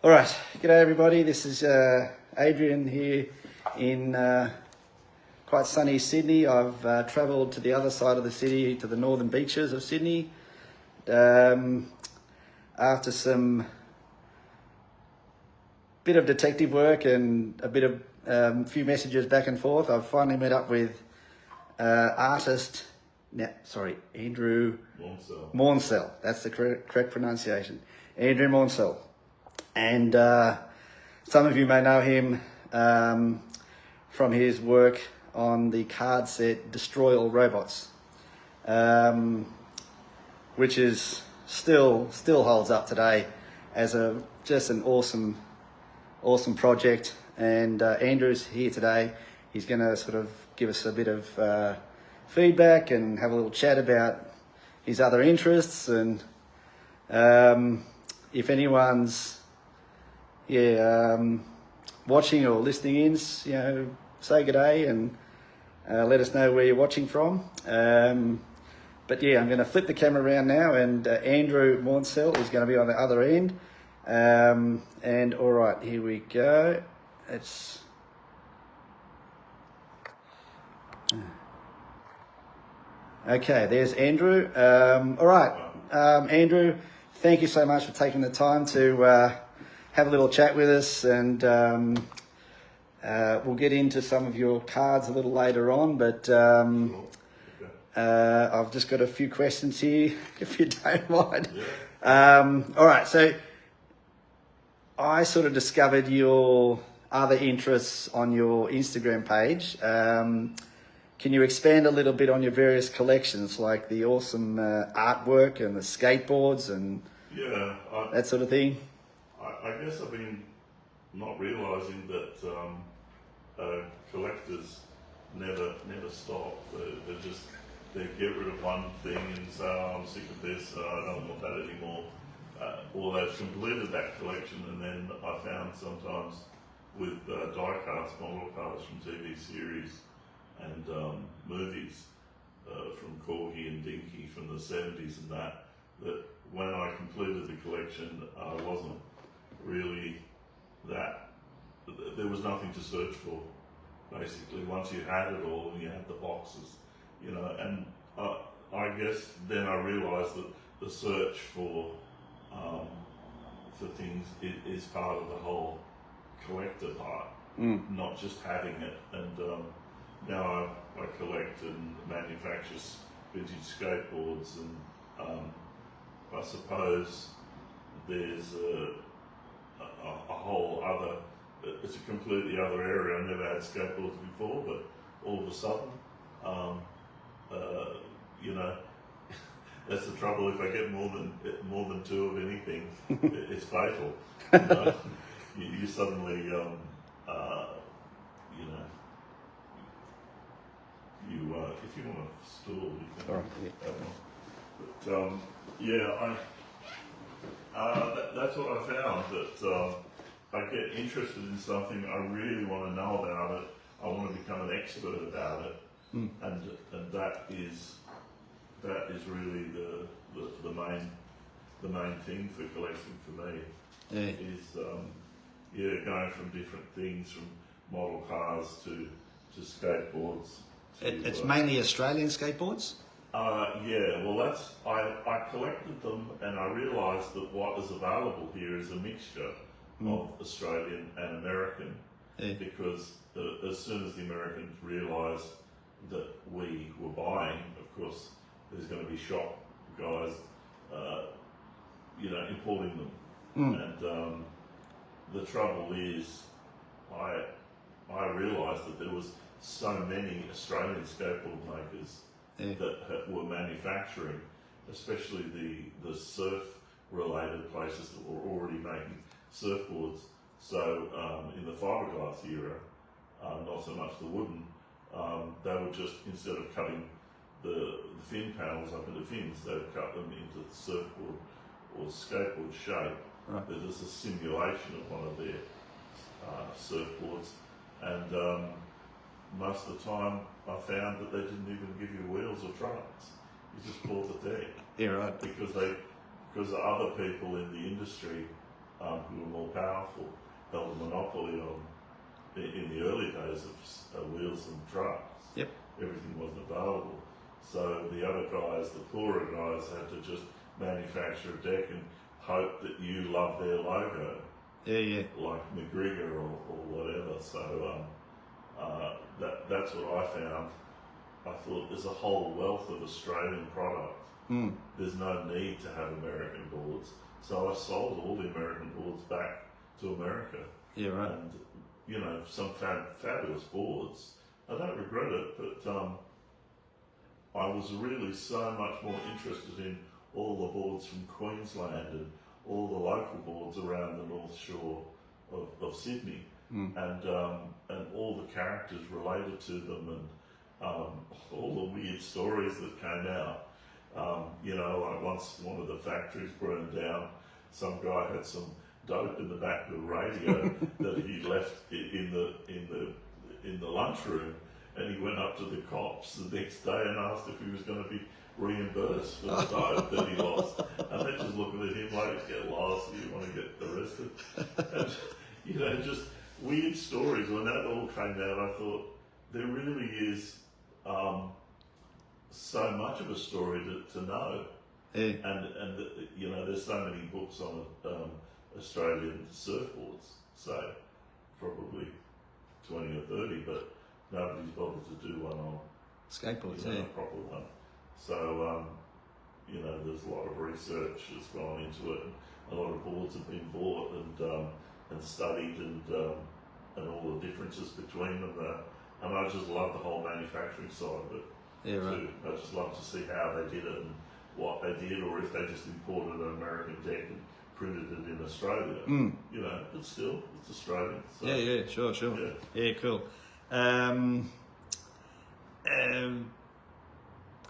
All right, g'day everybody. This is Adrian here in quite sunny Sydney. I've travelled to the other side of the city, to the northern beaches of Sydney. After some bit of detective work and a bit of few messages back and forth, I've finally met up with Andrew Maunsell. That's the correct pronunciation. Andrew Maunsell. And some of you may know him from his work on the card set Destroy All Robots, which is still holds up today as just an awesome project. And Andrew's here today. He's going to sort of give us a bit of feedback and have a little chat about his other interests. And if anyone's watching or listening in, say good day and let us know where you're watching from. But yeah, I'm going to flip the camera around now, and Andrew Maunsell is going to be on the other end. And all right, here we go. Okay, there's Andrew. All right, Andrew, thank you so much for taking the time to have a little chat with us, and we'll get into some of your cards a little later on, but I've just got a few questions here, if you don't mind. Yeah. All right, so I sort of discovered your other interests on your Instagram page. Can you expand a little bit on your various collections, like the awesome artwork and the skateboards and that sort of thing? I guess I've been not realising that collectors never stop. They get rid of one thing and say, oh, I'm sick of this, I don't want that anymore. Or they've completed that collection, and then I found sometimes with die-cast model cars from TV series and movies from Corgi and Dinky from the 70s and that when I completed the collection, I wasn't really there was nothing to search for, basically, once you had it all and you had the boxes, and I guess then I realised that the search for things is part of the whole collector part, not just having it. And now I collect and manufacture vintage skateboards, and I suppose there's a whole other, it's a completely other area. I never had skateboards before, but all of a sudden, that's the trouble. If I get more than two of anything, it's fatal. You suddenly, if you want a stool, you can. All right. But that's what I found, that I get interested in something, I really want to know about it, I want to become an expert about it, and that is really the main thing for collecting for me. Is going from different things, from model cars to skateboards. It's mainly Australian skateboards? Well, I collected them, and I realised that what is available here is a mixture of Australian and American, because as soon as the Americans realised that we were buying, of course, there's going to be shop guys, importing them, and the trouble is, I realised that there was so many Australian skateboard makers that were manufacturing, especially the surf-related places that were already making surfboards. So in the fiberglass era, not so much the wooden, they would just, instead of cutting the fin panels up into fins, they would cut them into the surfboard or skateboard shape. Right. There's just a simulation of one of their surfboards, and most of the time I found that they didn't even give you wheels or trunks. You just bought the thing. Yeah, right. Because other people in the industry who were more powerful, held a monopoly on, in the early days of wheels and trucks. Yep. Everything wasn't available. So the other guys, the poorer guys, had to just manufacture a deck and hope that you love their logo. Yeah. Like McGregor or whatever. So that's what I found. I thought there's a whole wealth of Australian product. There's no need to have American boards. So I sold all the American boards back to America. Yeah, right. And, you know, some fabulous boards. I don't regret it, but I was really so much more interested in all the boards from Queensland and all the local boards around the North Shore of Sydney, and all the characters related to them, and all the weird stories that came out. You know, like once one of the factories burned down, some guy had some dope in the back of the radio that he left in the lunchroom, and he went up to the cops the next day and asked if he was going to be reimbursed for the dope that he lost. And they're just looking at him like, get lost, you want to get arrested. And, you know, just weird stories. When that all came out, I thought, there really is so much of a story to know. Yeah. And you know, there's so many books on Australian surfboards, say, probably 20 or 30, but nobody's bothered to do one on Skateboards, a proper one. So, you know, there's a lot of research that's gone into it, and a lot of boards have been bought and studied, and all the differences between them. And I just love the whole manufacturing side of it. Yeah, right. Too. I just love to see how they did it and what they did, or if they just imported an American deck and printed it in Australia. You know, but still, it's Australian. So, Yeah, sure. Yeah, cool.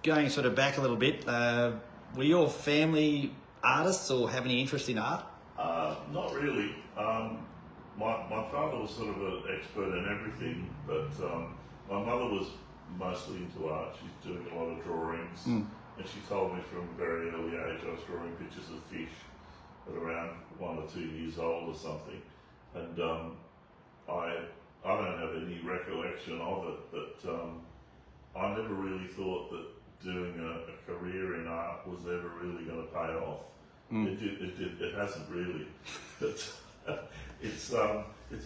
Going sort of back a little bit, were your family artists or have any interest in art? Not really. My father was sort of an expert in everything, but my mother was mostly into art. She's doing a lot of drawings, and she told me from a very early age I was drawing pictures of fish at around 1 or 2 years old or something, and I don't have any recollection of it, but I never really thought that doing a career in art was ever really going to pay off. It hasn't really. But it's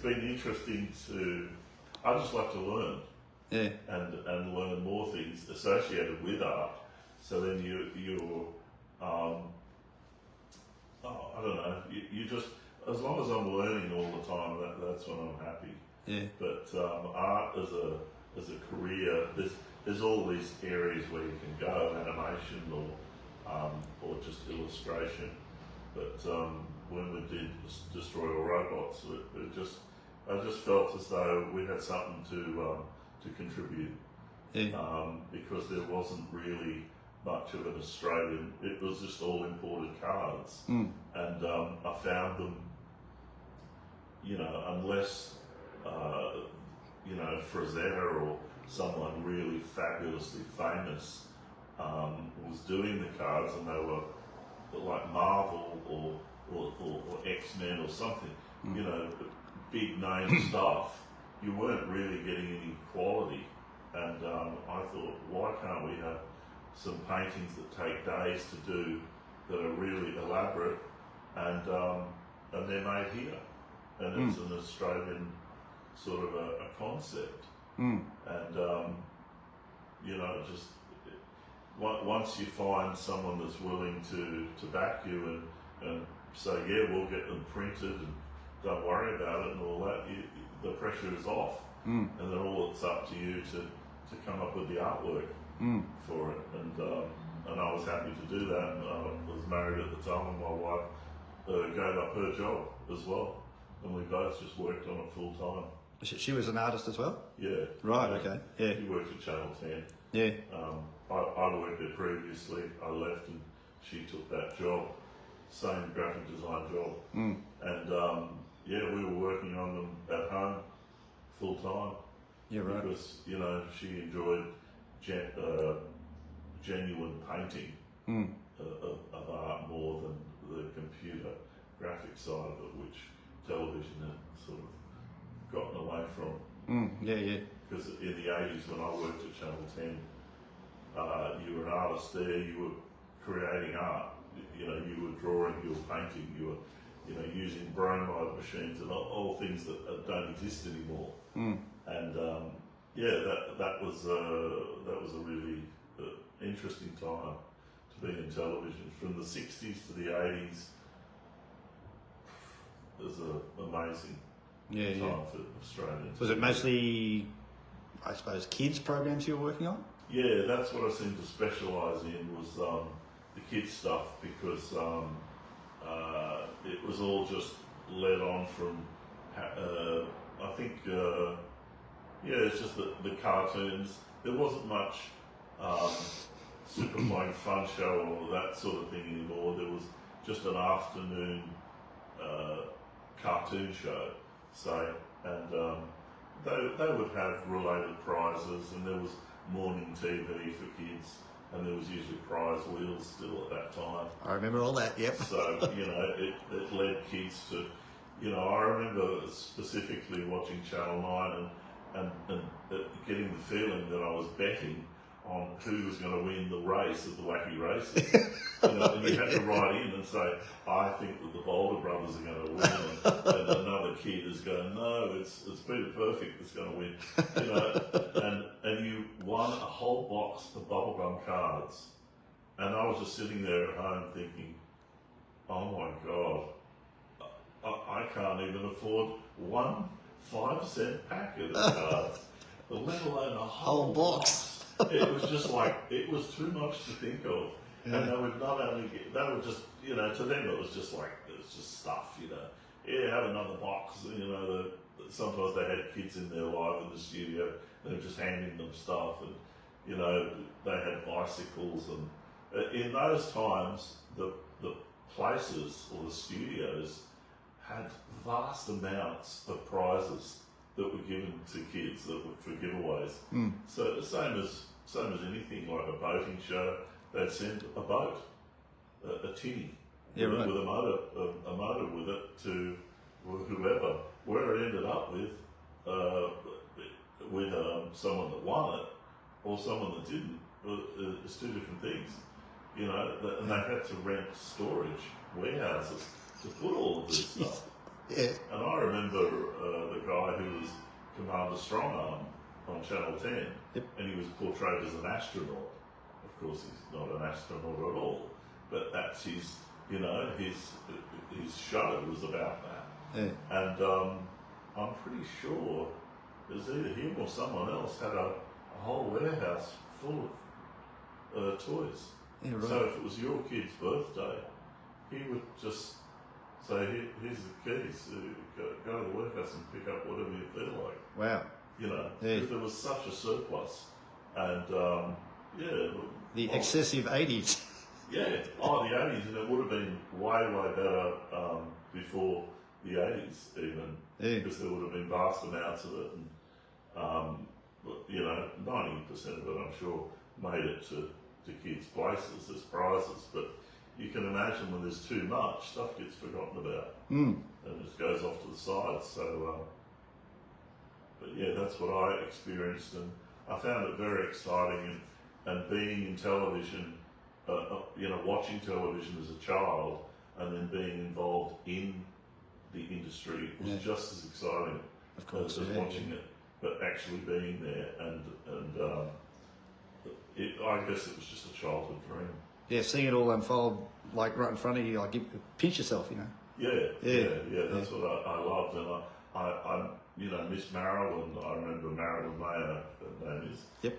been interesting to. I just like to learn. Yeah. And learn more things associated with art. So then you're I don't know. You just, as long as I'm learning all the time, that's when I'm happy. Yeah. But art as a career, there's all these areas where you can go, animation or just illustration. But when we did Destroy All Robots, I just felt as though we had something to contribute. Yeah. Because there wasn't really much of an Australian, it was just all imported cards. And I found them, you know, unless, you know, Frazetta or someone really fabulously famous was doing the cards, and they were like Marvel or X-Men or something, you know, big name stuff, you weren't really getting any quality. And I thought, why can't we have some paintings that take days to do, that are really elaborate, and they're made here, and it's an Australian sort of a concept. And you know, just once you find someone that's willing to back you and say, yeah, we'll get them printed and don't worry about it and all that, the pressure is off. And then all it's up to you to come up with the artwork for it. And I was happy to do that. And I was married at the time, and my wife gave up her job as well, and we both just worked on it full time. She was an artist as well? Yeah. Right, okay. Yeah. She worked at Channel 10. Yeah. I worked there previously. I left and she took that job, same graphic design job. And yeah, we were working on them at home full time. Yeah, right. Because, you know, she enjoyed genuine painting of art more than the computer graphic side of it, which television had sort of gotten away from. Yeah. Because in the 80s, when I worked at Channel 10, you were an artist there, you were creating art. You know, you were drawing, you were painting, you were, you know, using bromide machines and all things that don't exist anymore. And that was a really interesting time to be in television. From the 60s to the 80s, it was an amazing time for Australians. Was it mostly, I suppose, kids programs you were working on? Yeah, that's what I seemed to specialise in, was the kids stuff, because it was all just led on from, I think, it's just the cartoons. There wasn't much Super Flying Fun Show or that sort of thing anymore. There was just an afternoon cartoon show, say, and they would have related prizes, and there was morning TV for kids, and there was usually prize wheels still at that time. I remember all that, yep. So, you know, it led kids to, you know, I remember specifically watching Channel 9 and getting the feeling that I was betting on who was going to win the race of the wacky races. You know, and you had to write in and say, I think that the Boulder brothers are going to win, and another kid is going, no, it's Peter Perfect that's going to win. You know, and you won a whole box of bubblegum cards, and I was just sitting there at home thinking, oh my God, I can't even afford one 5-cent packet of cards, let alone a whole box. It was just like, it was too much to think of. And they would not only they would just, you know, to them it was just like, it was just stuff, you know. Yeah, have another box, you know. Sometimes they had kids in there live in the studio, they were just handing them stuff, and, you know, they had bicycles. And in those times, the places or the studios had vast amounts of prizes that were given to kids that were for giveaways. So the same as anything, like a boating show, they'd send a boat, a tinny, with a motor with it to whoever. Where it ended up with someone that won it or someone that didn't, is two different things. You know, and they had to rent storage warehouses to put all of this stuff. Yeah. And I remember the guy who was Commander Strongarm on Channel 10, and he was portrayed as an astronaut. Of course, he's not an astronaut at all, but that's his, you know, his show was about that. And I'm pretty sure it was either him or someone else had a whole warehouse full of toys. Yeah, right. So if it was your kid's birthday, he would just say, here's the keys, go to the workhouse and pick up whatever you feel like. Wow. You know, because there was such a surplus. And, The excessive 80s. Yeah, the 80s, and it would have been way, way better before the 80s even, because there would have been vast amounts of it. And, you know, 90% of it, I'm sure, made it to kids' places as prizes. But you can imagine when there's too much, stuff gets forgotten about and it just goes off to the side. So, but yeah, that's what I experienced, and I found it very exciting. And being in television, you know, watching television as a child and then being involved in the industry was just as exciting as watching it, but actually being there. And I guess it was just a childhood dream. Yeah, seeing it all unfold like right in front of you, like you pinch yourself, you know. Yeah. That's what I loved, and I you know, Miss Marilyn. I remember Marilyn Mayer. Her name is. Yep.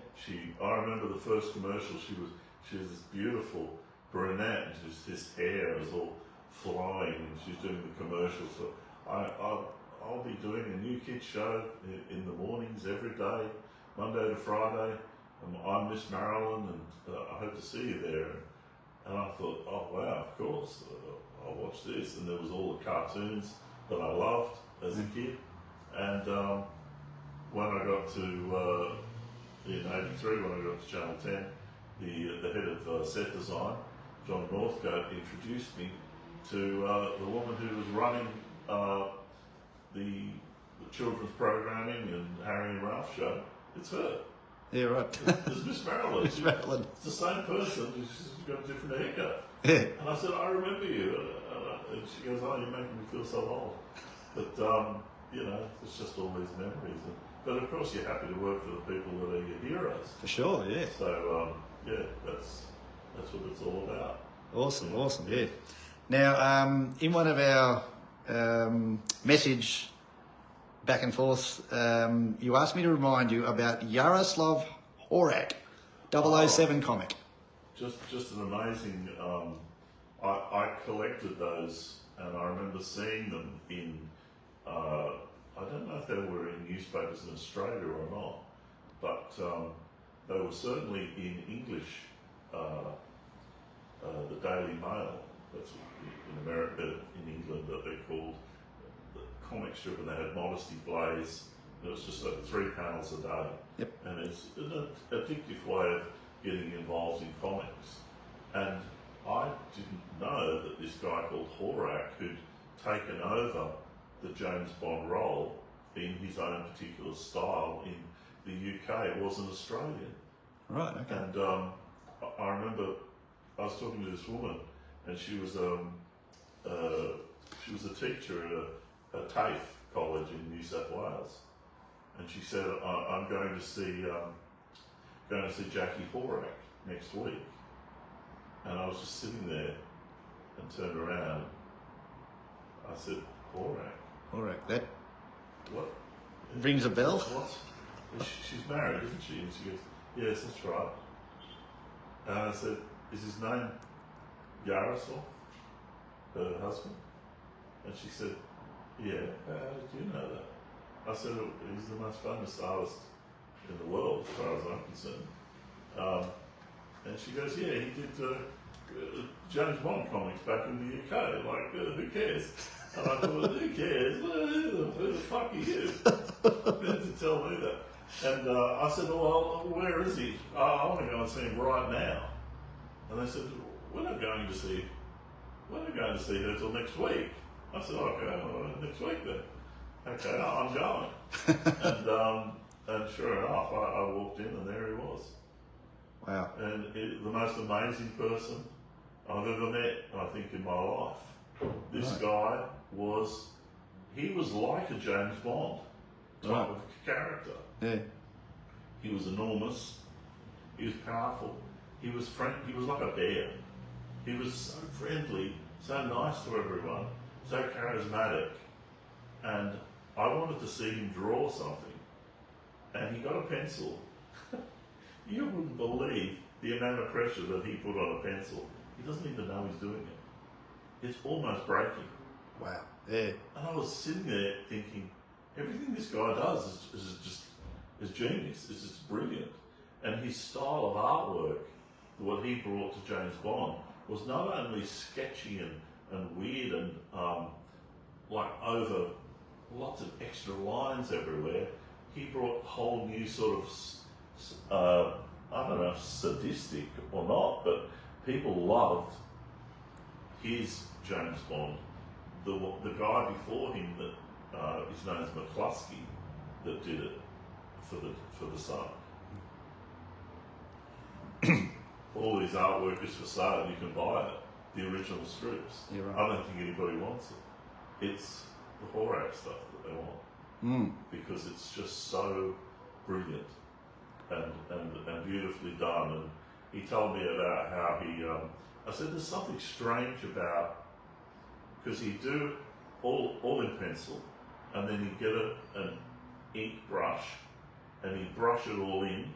I remember the first commercial. She was this beautiful brunette, and his hair was all flowing, and she's doing the commercial. So I'll be doing a new kids show in the mornings every day, Monday to Friday. I'm Miss Marilyn, and I hope to see you there. And I thought, oh wow, of course, I'll watch this. And there was all the cartoons that I loved as a kid. And when I got to, in '83, when I got to Channel 10, the head of set design, John Northcote, introduced me to the woman who was running the children's programming and Harry and Ralph show. It's her. Yeah, right. It's Miss Marilyn. Miss Marilyn. It's the same person. She's got a different haircut. Yeah. And I said, I remember you. And she goes, oh, you're making me feel so old. But, you know, it's just all these memories. But of course, you're happy to work for the people that are your heroes. For sure, yeah. So, yeah, that's what it's all about. Awesome, awesome, yeah. Now, in one of our message back and forth, you asked me to remind you about Yaroslav Horak, 007 comic. Just an amazing. I collected those, and I remember seeing them in. I don't know if they were in newspapers in Australia or not, but they were certainly in English. The Daily Mail. That's in America, in England, that they called the comic strip, and they had Modesty Blaze. It was just like 3 panels a day. Yep. And it's an addictive way of getting involved in comics. And I didn't know that this guy called Horak, who'd taken over the James Bond role in his own particular style in the UK, was an Australian. Right, okay. And I remember I was talking to this woman, and she was a teacher at a TAFE college in New South Wales, and she said, I'm going to see Jackie Horak next week. And I was just sitting there and turned around. I said, Horak? Horak, that What? rings a bell. What? She's married, isn't she? And she goes, yes, that's right. And I said, is his name Yaroslav, her husband? And she said, yeah. How did you know that? I said, he's the most famous artist in the world, as far as I'm concerned. And she goes, yeah, he did James Bond comics back in the UK. Like, who cares? And I thought, who cares? Who the fuck are you? To tell me that. And I said, well, where is he? I want to go and see him right now. And they said, we're not going to see her till next week. I said, okay, well, next week then. Okay, I'm going. And sure enough, I walked in and there he was. Wow. And the most amazing person I've ever met, I think, in my life. This guy was like a James Bond type of character. Yeah. He was enormous. He was powerful. He was like a bear. He was so friendly, so nice to everyone, so charismatic. And I wanted to see him draw something. And he got a pencil. You wouldn't believe the amount of pressure that he put on a pencil. He doesn't even know he's doing it. It's almost breaking. Wow. Yeah. And I was sitting there thinking, everything this guy does is genius. It's just brilliant. And his style of artwork, what he brought to James Bond, was not only sketchy and weird and like over lots of extra lines everywhere. He brought a whole new sort of, I don't know if sadistic or not, but people loved his James Bond. The guy before him, that his name's McCluskey, that did it for the Sun. All his artwork is for sale. You can buy it, the original strips. You're right. I don't think anybody wants it. It's the Horak stuff that they want because it's just so brilliant and beautifully done. And he told me about how he. I said, "There's something strange about," because he'd do it all in pencil, and then he'd get an ink brush, and he'd brush it all in.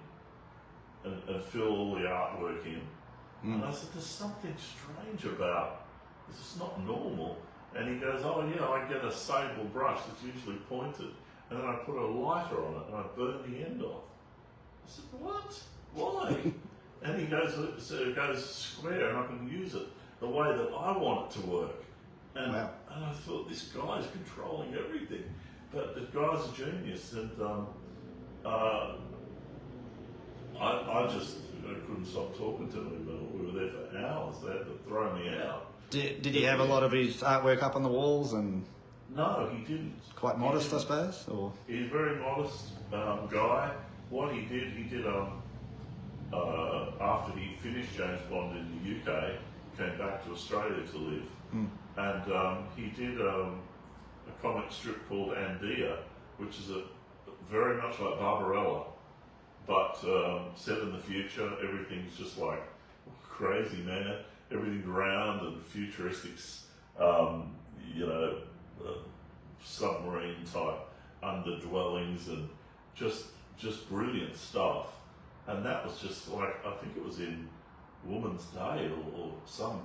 And fill all the artwork in. And I said, there's something strange about this. It's not normal. And he goes, oh yeah, I get a sable brush that's usually pointed, and then I put a lighter on it and I burn the end off. I said, what? Why? And he goes, so it goes square and I can use it the way that I want it to work. And I thought, this guy's controlling everything. But the guy's a genius, and I couldn't stop talking to him. We were there for hours. They had to throw me out Did he have a lot of his artwork up on the walls and No, he didn't. quite modest, I suppose? Or He's a very modest guy. What he did after he finished James Bond in the UK, came back to Australia to live, and he did a comic strip called Andia, which is very much like Barbarella, but set in the future. Everything's just like crazy, man. Everything's round and futuristic, submarine type underdwellings and just brilliant stuff. And that was just like, I think it was in Woman's Day or some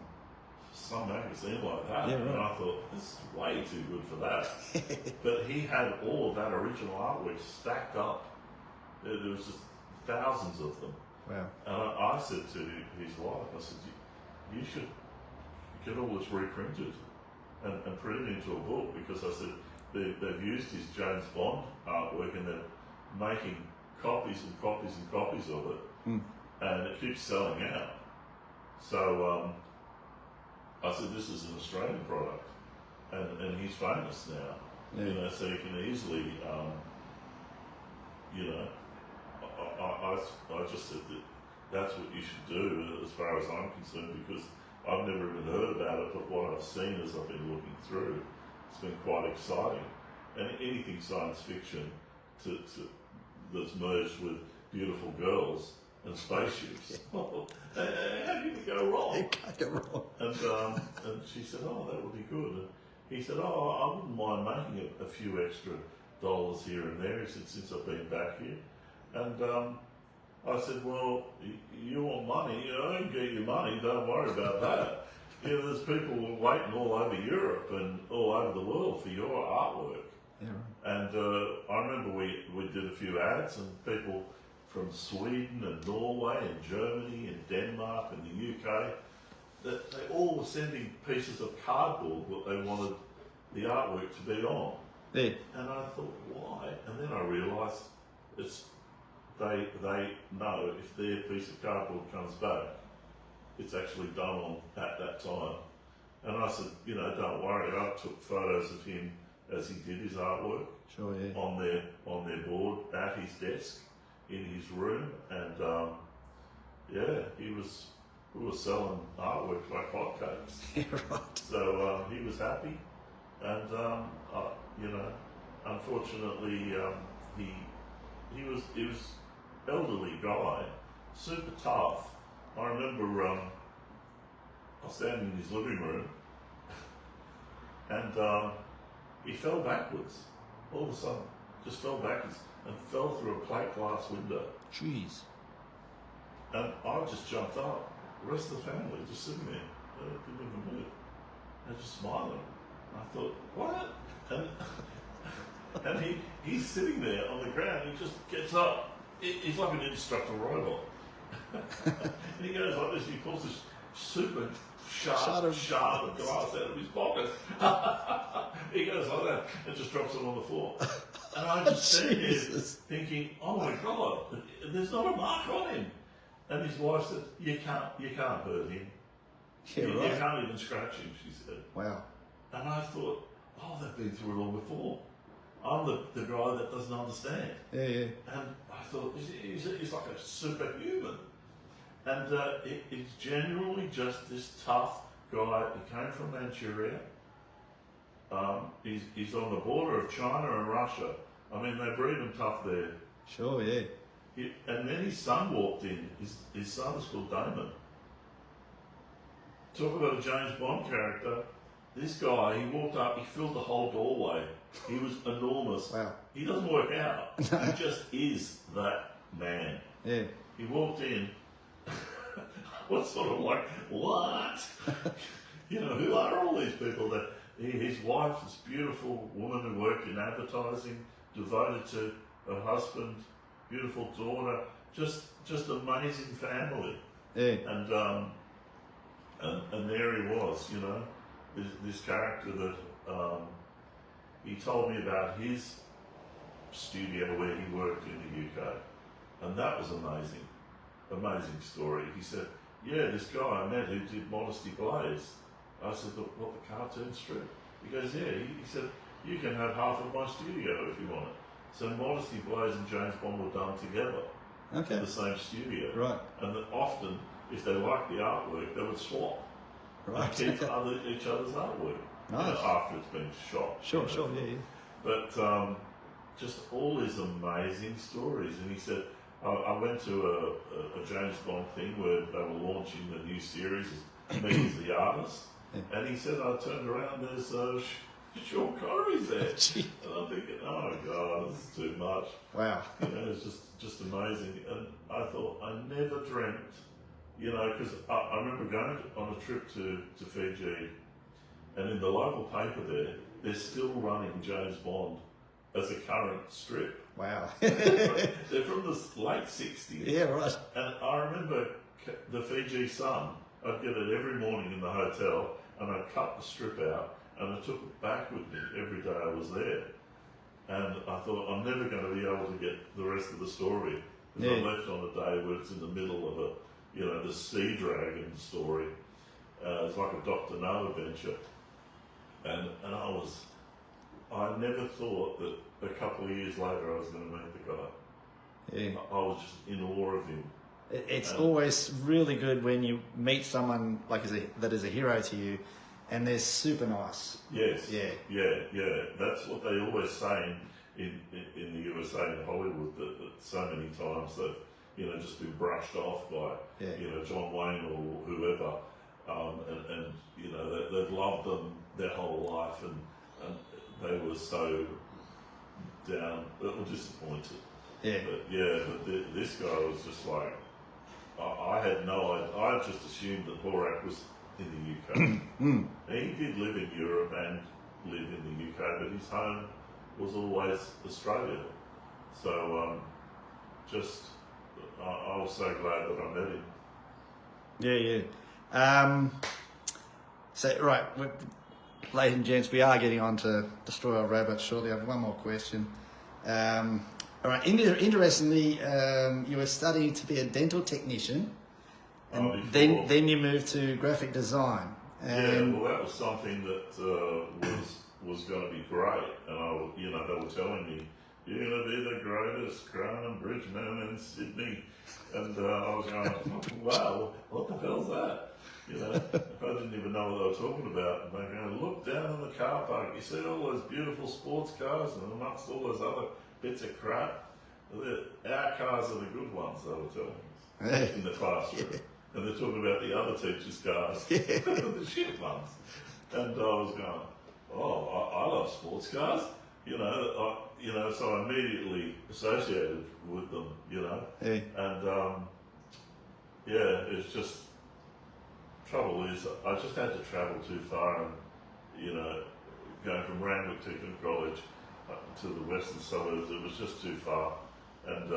magazine like that. Yeah, right. And I thought, this is way too good for that. But he had all of that original artwork stacked up. There was just thousands of them. wow, And I said to his wife, I said, you should get all this reprinted and put it into a book, because I said they've used his James Bond artwork and they're making copies and copies and copies of it, and it keeps selling out. So I said, this is an Australian product, and he's famous now, Yeah. so you can easily, I just said that that's what you should do as far as I'm concerned, because I've never even heard about it, but what I've seen as I've been looking through, it's been quite exciting. And anything science fiction that's merged with beautiful girls and spaceships, how can you go wrong? you can't go wrong. And she said, oh, that would be good. And he said, oh, I wouldn't mind making a few extra dollars here and there. He said, since I've been back here. And I said, well, you want money? I can get you money, don't worry about that. There's people waiting all over Europe and all over the world for your artwork. Yeah, right. And I remember we did a few ads, and people from Sweden and Norway and Germany and Denmark and the UK, that they all were sending pieces of cardboard what they wanted the artwork to be on. Yeah. And I thought, why? And then I realised they know if their piece of cardboard comes back, it's actually done on at that time. And I said, don't worry. I took photos of him as he did his artwork. Sure, yeah. On their board at his desk in his room, and we were selling artwork like hotcakes. Yeah, right. So he was happy, and unfortunately he was elderly guy, super tough. I remember I was standing in his living room, and he fell backwards. All of a sudden, just fell backwards and fell through a plate glass window. Jeez. And I just jumped up. The rest of the family just sitting there, they didn't even move. They're just smiling. I thought, what? And he's sitting there on the ground. He just gets up. He's like an indestructible robot. And he goes like this. He pulls this super sharp shard of glass out of his pocket. He goes like that and just drops it on the floor. And I just stand here thinking, oh my God, there's not a mark on him. And his wife said, you can't hurt him. Yeah, You right. can't even scratch him, she said. Wow. And I thought, oh, they've been through it all before. I'm the guy that doesn't understand. Yeah, yeah. And I thought, he's like a superhuman. And it's genuinely just this tough guy. He came from Manchuria. He's on the border of China and Russia. I mean, they breed him tough there. Sure, yeah. And then his son walked in. His son is called Damon. Talk about a James Bond character. This guy, he walked up, he filled the whole doorway. He was enormous. Wow. He doesn't work out. He just is that man. Yeah. He walked in. I was sort of like, what? Who are all these people? His wife, this beautiful woman who worked in advertising, devoted to her husband, beautiful daughter, just amazing family. Yeah. And there he was, this character that he told me about his studio where he worked in the UK, and that was amazing story. He said, yeah, this guy I met who did Modesty Blaze, I said, what, the cartoon strip? He goes, yeah. He said, you can have half of my studio if you want it. So Modesty Blaze and James Bond were done together in the same studio. Right. And that often, if they liked the artwork, they would swap and keep each other's artwork after it's been shot. Sure, yeah. But just all these amazing stories. And he said, I went to a James Bond thing where they were launching the new series, Me as the Artist. Yeah. And he said, I turned around, there's Sean Connery's there. And I'm thinking, oh God, this is too much. Wow. It's just amazing. And I thought, I never dreamt, because I remember going on a trip to Fiji, and in the local paper there, they're still running James Bond as a current strip. Wow. They're from the late 60s. Yeah, right. And I remember the Fiji Sun, I'd get it every morning in the hotel, and I'd cut the strip out, and I took it back with me every day I was there. And I thought, I'm never going to be able to get the rest of the story, because I left on a day where it's in the middle of the sea dragon story. It's like a Dr. No adventure. And I never thought that a couple of years later I was going to meet the guy. Yeah. I was just in awe of him. It's always really good when you meet someone that is a hero to you, and they're super nice. Yes. Yeah. That's what they always say in the USA and Hollywood, that so many times they've just been brushed off by John Wayne or whoever, and they've loved them their whole life, and they were so down or disappointed. Yeah. But this guy was just like, I had no idea. I just assumed that Borak was in the UK. He did live in Europe and live in the UK, but his home was always Australia. So I was so glad that I met him. Yeah. So, right, ladies and gents, we are getting on to Destroy All Robots shortly. I have one more question. All right, interestingly, you were studying to be a dental technician, and then you moved to graphic design. And well, that was something that was going to be great, and they were telling me, you're going to be the greatest crown and bridge man in Sydney, and I was going, wow, what the hell's that? I didn't even know what they were talking about. And they're going, look down in the car park, you see all those beautiful sports cars, and amongst all those other bits of crap, our cars are the good ones, they were telling us in the classroom. Yeah. And they're talking about the other teachers' cars, the shit ones. And I was going, oh, I love sports cars, so I immediately associated with them, Yeah. And it's just, trouble is, I just had to travel too far, and, going from Randwick Technical College to the western suburbs, it was just too far. And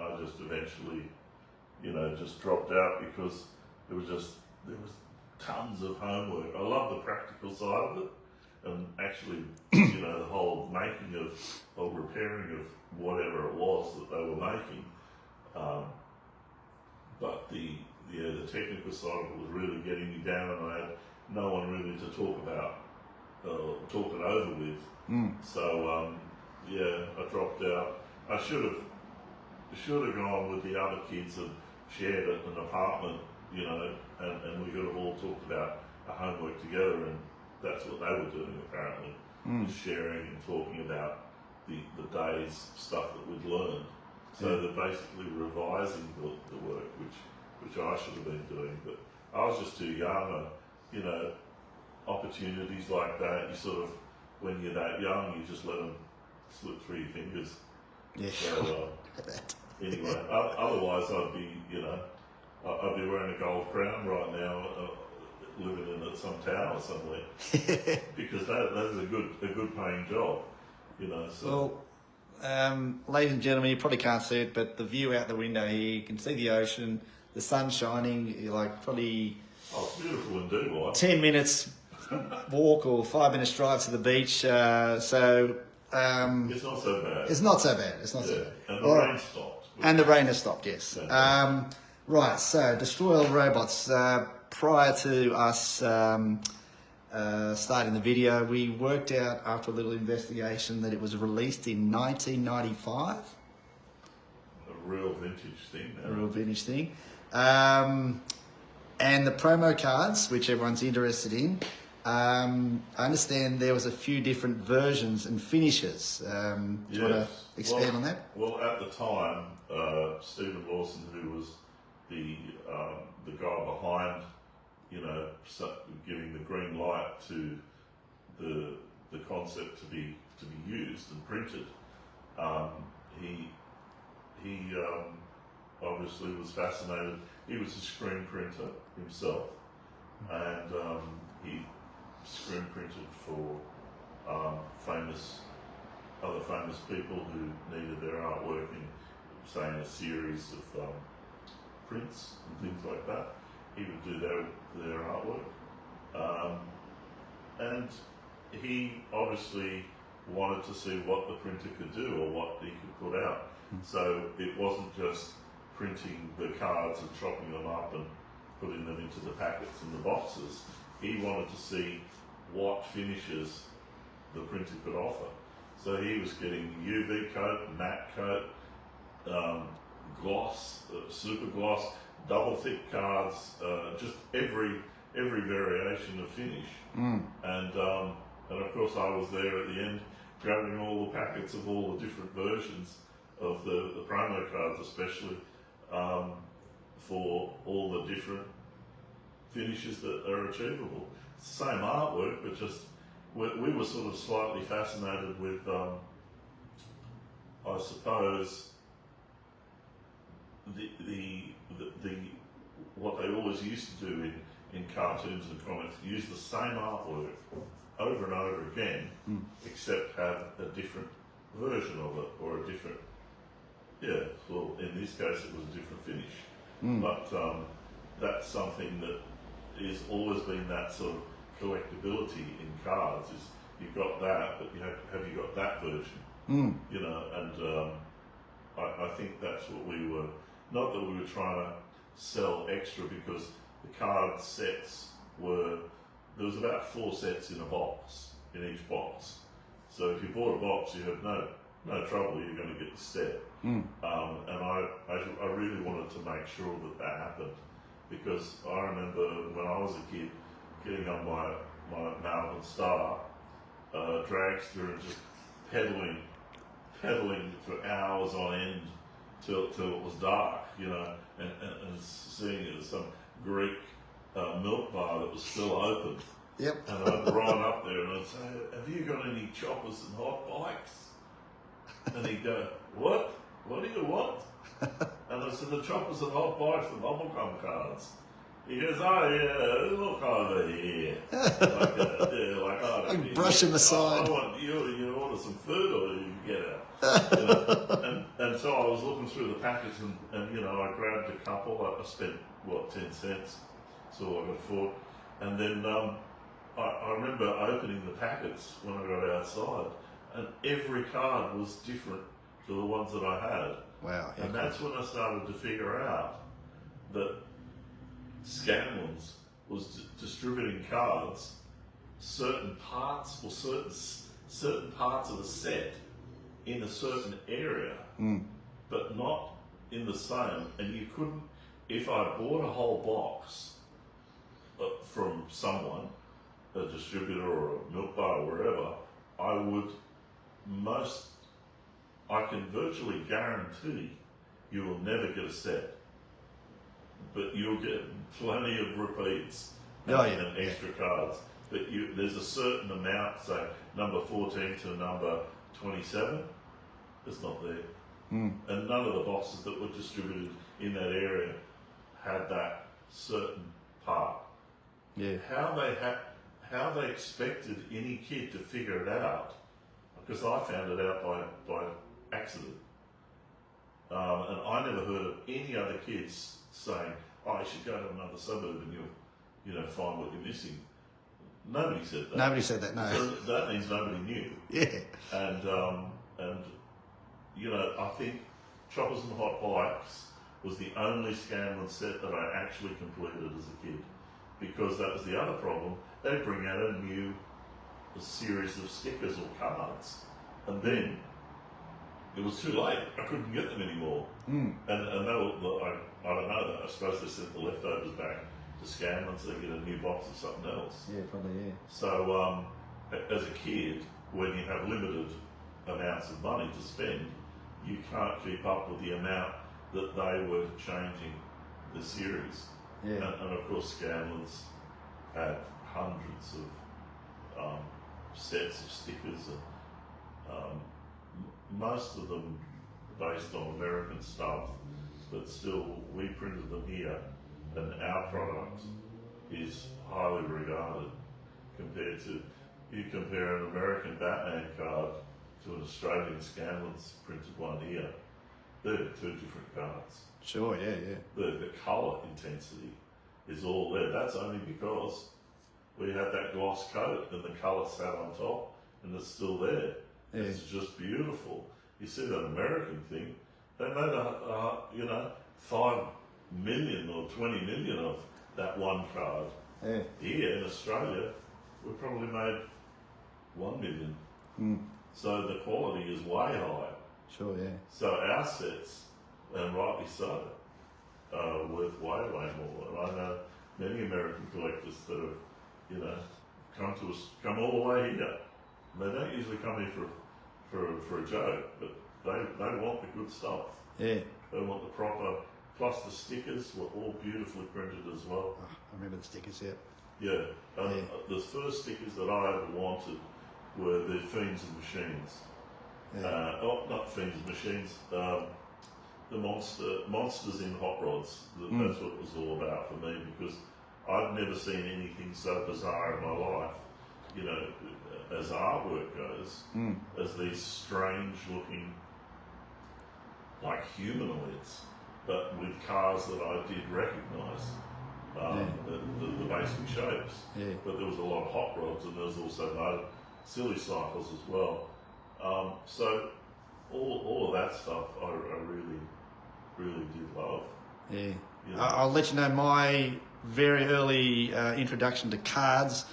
I just eventually, just dropped out because there was tons of homework. I love the practical side of it, and actually, the whole making of, or repairing of whatever it was that they were making. But the technical side of it was really getting me down, and I had no one really to talk it over with. So I dropped out. I should have gone with the other kids and shared an apartment, and we could have all talked about our homework together, and that's what they were doing apparently, was sharing and talking about the day's stuff that we'd learned. So they're basically revising the work, which I should have been doing, but I was just too young. Opportunities like that, you sort of, when you're that young, you just let them slip through your fingers. Yeah. So anyway, otherwise I'd be wearing a gold crown right now, living in some tower somewhere, because that is a good paying job, So. Well, ladies and gentlemen, you probably can't see it, but the view out the window here, you can see the ocean, the sun shining. You're like probably it's beautiful indeed, right? 10 minutes walk or 5 minutes drive to the beach. It's not so bad. It's not so bad. It's not so bad. And the rain stopped. And the rain has stopped, yes. Right, so Destroy All Robots. prior to us starting the video, we worked out after a little investigation that it was released in 1995. A real vintage thing. A real vintage thing. And the promo cards, which everyone's interested in, I understand there was a few different versions and finishes. Do you want to expand on that? Well, at the time, Stephen Lawson, who was the guy behind, giving the green light to the concept to be used and printed, he obviously was fascinated. He was a screen printer himself, and he screen printed for other famous people who needed their artwork in, say, a series of prints and things like that. He would do their artwork, and he obviously wanted to see what the printer could do or what he could put out. So it wasn't just printing the cards and chopping them up and putting them into the packets and the boxes. He wanted to see what finishes the printer could offer. So he was getting UV coat, matte coat, gloss, super gloss, double thick cards, just every variation of finish. And of course I was there at the end grabbing all the packets of all the different versions of the promo cards, especially for all the different finishes that are achievable. It's the same artwork, but just we were sort of slightly fascinated with, I suppose, the what they always used to do in cartoons and comics, use the same artwork over and over again, except have a different version of it or a different, well, in this case it was a different finish. But that's something that has always been that sort of collectability in cards, is you've got that, but have you got that version? And I think that's what we were, not that we were trying to sell extra, because the card sets there was about 4 sets in a box, in each box. So if you bought a box, you had no trouble, you're going to get the set. And I really wanted to make sure that happened, because I remember when I was a kid getting on my Melbourne Star dragster and just pedaling for hours on end till it was dark, and seeing it as some Greek milk bar that was still open. Yep. And I'd run up there and I'd say, "Have you got any choppers and hot bikes?" And he'd go, "What? What do you want?" And I said, "The choppers and hot bikes, the bubblegum cards." He goes, "Oh yeah, look over here." Like brush him aside. I want you order some food or you can get out. And so I was looking through the packets and I grabbed a couple. I spent 10 cents, so I could afford. And then I remember opening the packets when I got outside, and every card was different to the ones that I had. Wow. And that's when I started to figure out that Scanlon's was distributing cards, certain parts or certain parts of a set in a certain area, but not in the same. And you couldn't, if I bought a whole box from someone, a distributor or a milk bar or wherever, I can virtually guarantee you will never get a set, but you'll get plenty of repeats and extra cards. But there's a certain amount, say number 14 to number 27, it's not there. And none of the boxes that were distributed in that area had that certain part. Yeah. How they expected any kid to figure it out, because I found it out by accident. And I never heard of any other kids saying, "Oh, you should go to another suburb and you'll find what you're missing." Nobody said that. Nobody said that, no. So that means nobody knew. Yeah. And I think Choppers and Hot Bikes was the only Scanlon set that I actually completed as a kid. because that was the other problem. They bring out a series of stickers or cards, and then it was too late. I couldn't get them anymore. And they were, I don't know. I suppose they sent the leftovers back to Scanlon so they get a new box of something else. Yeah, probably, yeah. So as a kid, when you have limited amounts of money to spend, you can't keep up with the amount that they were changing the series. Yeah. And of course, Scanlon's had hundreds of sets of stickers, and most of them based on American stuff, but still we printed them here, and our product is highly regarded compared to, you compare an American Batman card to an Australian Scanlon's printed one here, they're two different cards. Sure, yeah, yeah. The colour intensity is all there. That's only because we had that gloss coat and the colour sat on top and it's still there. Yeah. It's just beautiful. You see that American thing, they made 5 million or 20 million of that one card. Yeah. Here in Australia, we probably made 1 million. So the quality is way high. Sure, yeah. So our sets, and rightly so, are worth way more. And I know many American collectors that have, come all the way here. They don't usually come here for a joke, but they want the good stuff. Yeah. They want the proper, plus the stickers were all beautifully printed as well. Oh, I remember the stickers, yeah. Yeah. The first stickers that I ever wanted were the Fiends and Machines. Yeah. Not Fiends and Machines, the monsters in hot rods. That's what it was all about for me, because I'd never seen anything so bizarre in my life, as artwork goes, as these strange looking, like humanoids, but with cars that I did recognise, the basic shapes. Yeah. But there was a lot of hot rods, and there was also no silly cycles as well. So all of that stuff I really did love. Yeah. You know? I'll let you know my very early introduction to cards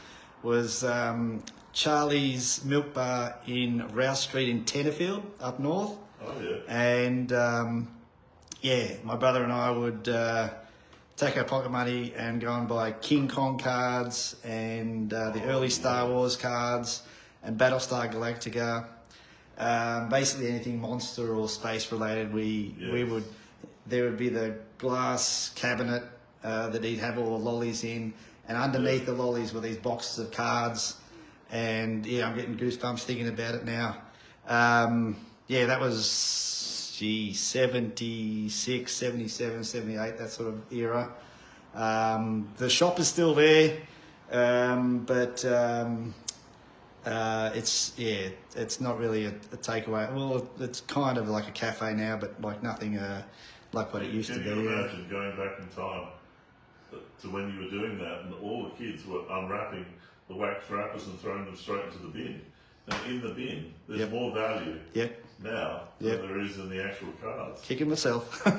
was Charlie's Milk Bar in Rouse Street in Tenterfield, up north. Oh yeah. And my brother and I would take our pocket money and go and buy King Kong cards and the early Star Wars cards and Battlestar Galactica. Basically anything monster or space related, there would be the glass cabinet that he'd have all the lollies in, and underneath the lollies were these boxes of cards, and I'm getting goosebumps thinking about it now. That was 76, 77, 78, that sort of era. The shop is still there, but it's not really a takeaway. Well, it's kind of like a cafe now, but like nothing like what it used to be. Can you imagine going back in time to when you were doing that, and all the kids were unwrapping the wax wrappers and throwing them straight into the bin? Now in the bin, there's more value now than there is in the actual cards. Kicking myself. I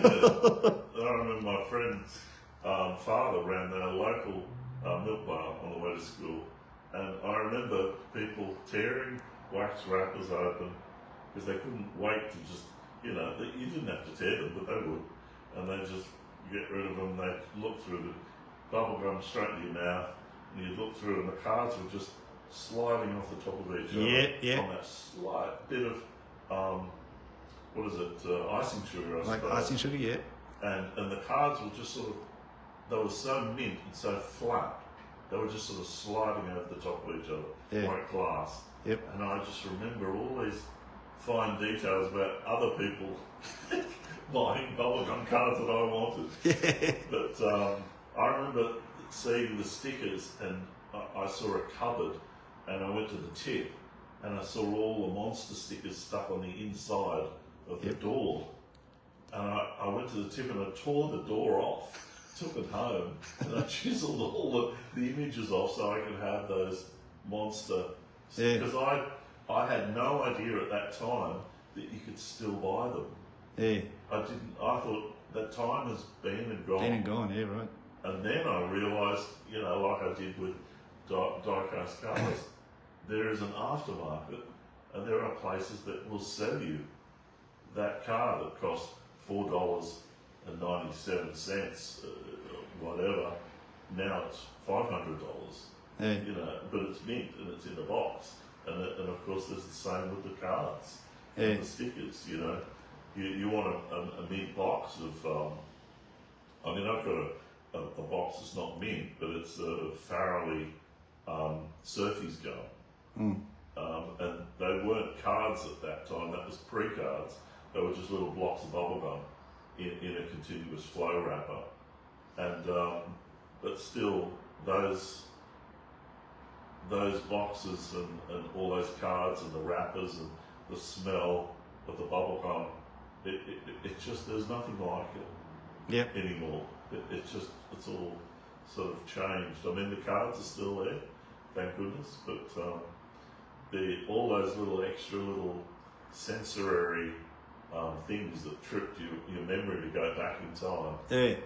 remember my friend's father ran a local milk bar on the way to school, and I remember people tearing wax wrappers open because they couldn't wait to just, you didn't have to tear them, but they would, and they just get rid of them. They'd look through the bubble gum straight in your mouth, and you'd look through, and the cards were just sliding off the top of each other on that slight bit of icing sugar, I suppose. Like icing sugar, yeah. And the cards were just they were so mint and so flat, they were just sort of sliding over the top of each other, like glass. Yep. And I just remember all these fine details about other people buying bubblegum cards that I wanted. But I remember seeing the stickers, and I saw a cupboard, and I went to the tip, and I saw all the monster stickers stuck on the inside of the door. And I went to the tip and I tore the door off, took it home, and I chiseled all the images off so I could have those monster stickers. Because I had no idea at that time that you could still buy them. Yeah. I thought that time has been and gone. Been and gone, yeah, right. And then I realised, you know, like I did with die-cast cars, there is an aftermarket, and there are places that will sell you that car that cost $4.97, whatever. Now it's $500. Yeah. You know, but it's mint and it's in a box, and of course there's the same with the cards and the stickers. You know, you want a mint box of. I mean, I've got a box that's not mint, but it's a Farrelly Surfy's gum. And they weren't cards at that time. That was pre-cards. They were just little blocks of bubble gum in a continuous flow wrapper, and but still those boxes and all those cards and the wrappers and the smell of the bubble gum, it just, there's nothing like it anymore. It's all sort of changed. I mean, the cards are still there, thank goodness, but all those little extra little sensory things that tripped your memory to go back in time, they're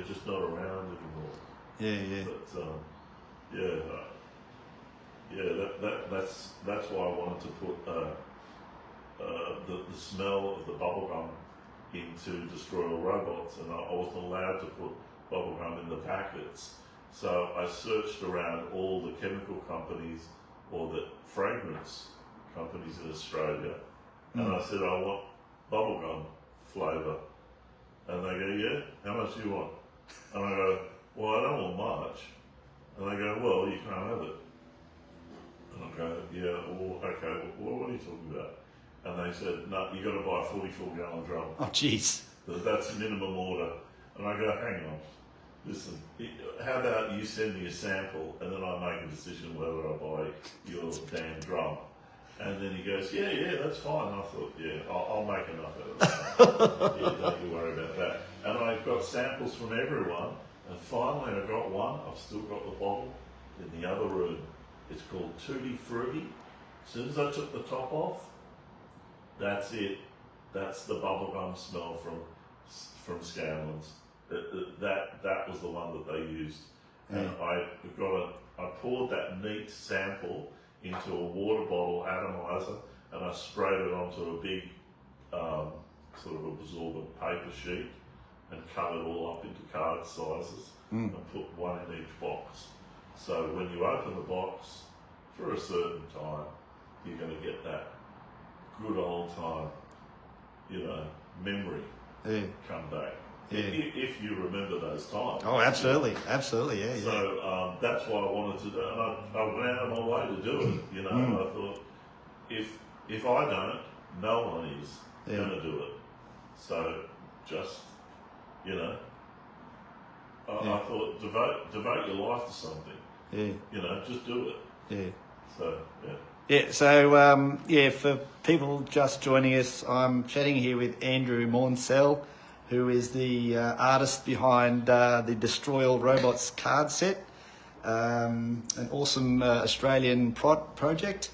just not around anymore. But that's why I wanted to put the smell of the bubblegum into Destroy All Robots, and I wasn't allowed to put bubblegum in the packets. So I searched around all the chemical companies or the fragrance companies in Australia, and I said, I want bubblegum flavour. And they go, yeah, how much do you want? And I go, well, I don't want much. And they go, well, you can't have it. And I go, yeah, well, okay, well, what are you talking about? And they said, no, you got to buy a 44-gallon drum. Oh, jeez. That's minimum order. And I go, hang on, listen, how about you send me a sample and then I make a decision whether I buy your damn drum. And then he goes, yeah, that's fine. And I thought, yeah, I'll make enough of it. Yeah, don't you worry about that. And I got samples from everyone, and finally I got one. I've still got the bottle in the other room. It's called Tutti Frutti. As soon as I took the top off, that's it. That's the bubblegum smell from Scanlon's. That was the one that they used. And I poured that neat sample into a water bottle atomizer, and I sprayed it onto a big sort of absorbent paper sheet and cut it all up into card sizes and put one in each box. So when you open the box for a certain time, you're going to get that good old time, you know, memory come back. If you remember those times. Oh, absolutely, absolutely, yeah. So that's why I wanted to do it, and I went out of my way to do it, you know, and I thought, if I don't, no one is going to do it. So just, you know, I thought, devote your life to something. You know, just do it. So, for people just joining us, I'm chatting here with Andrew Maunsell, who is the artist behind the Destroy All Robots card set, an awesome Australian project.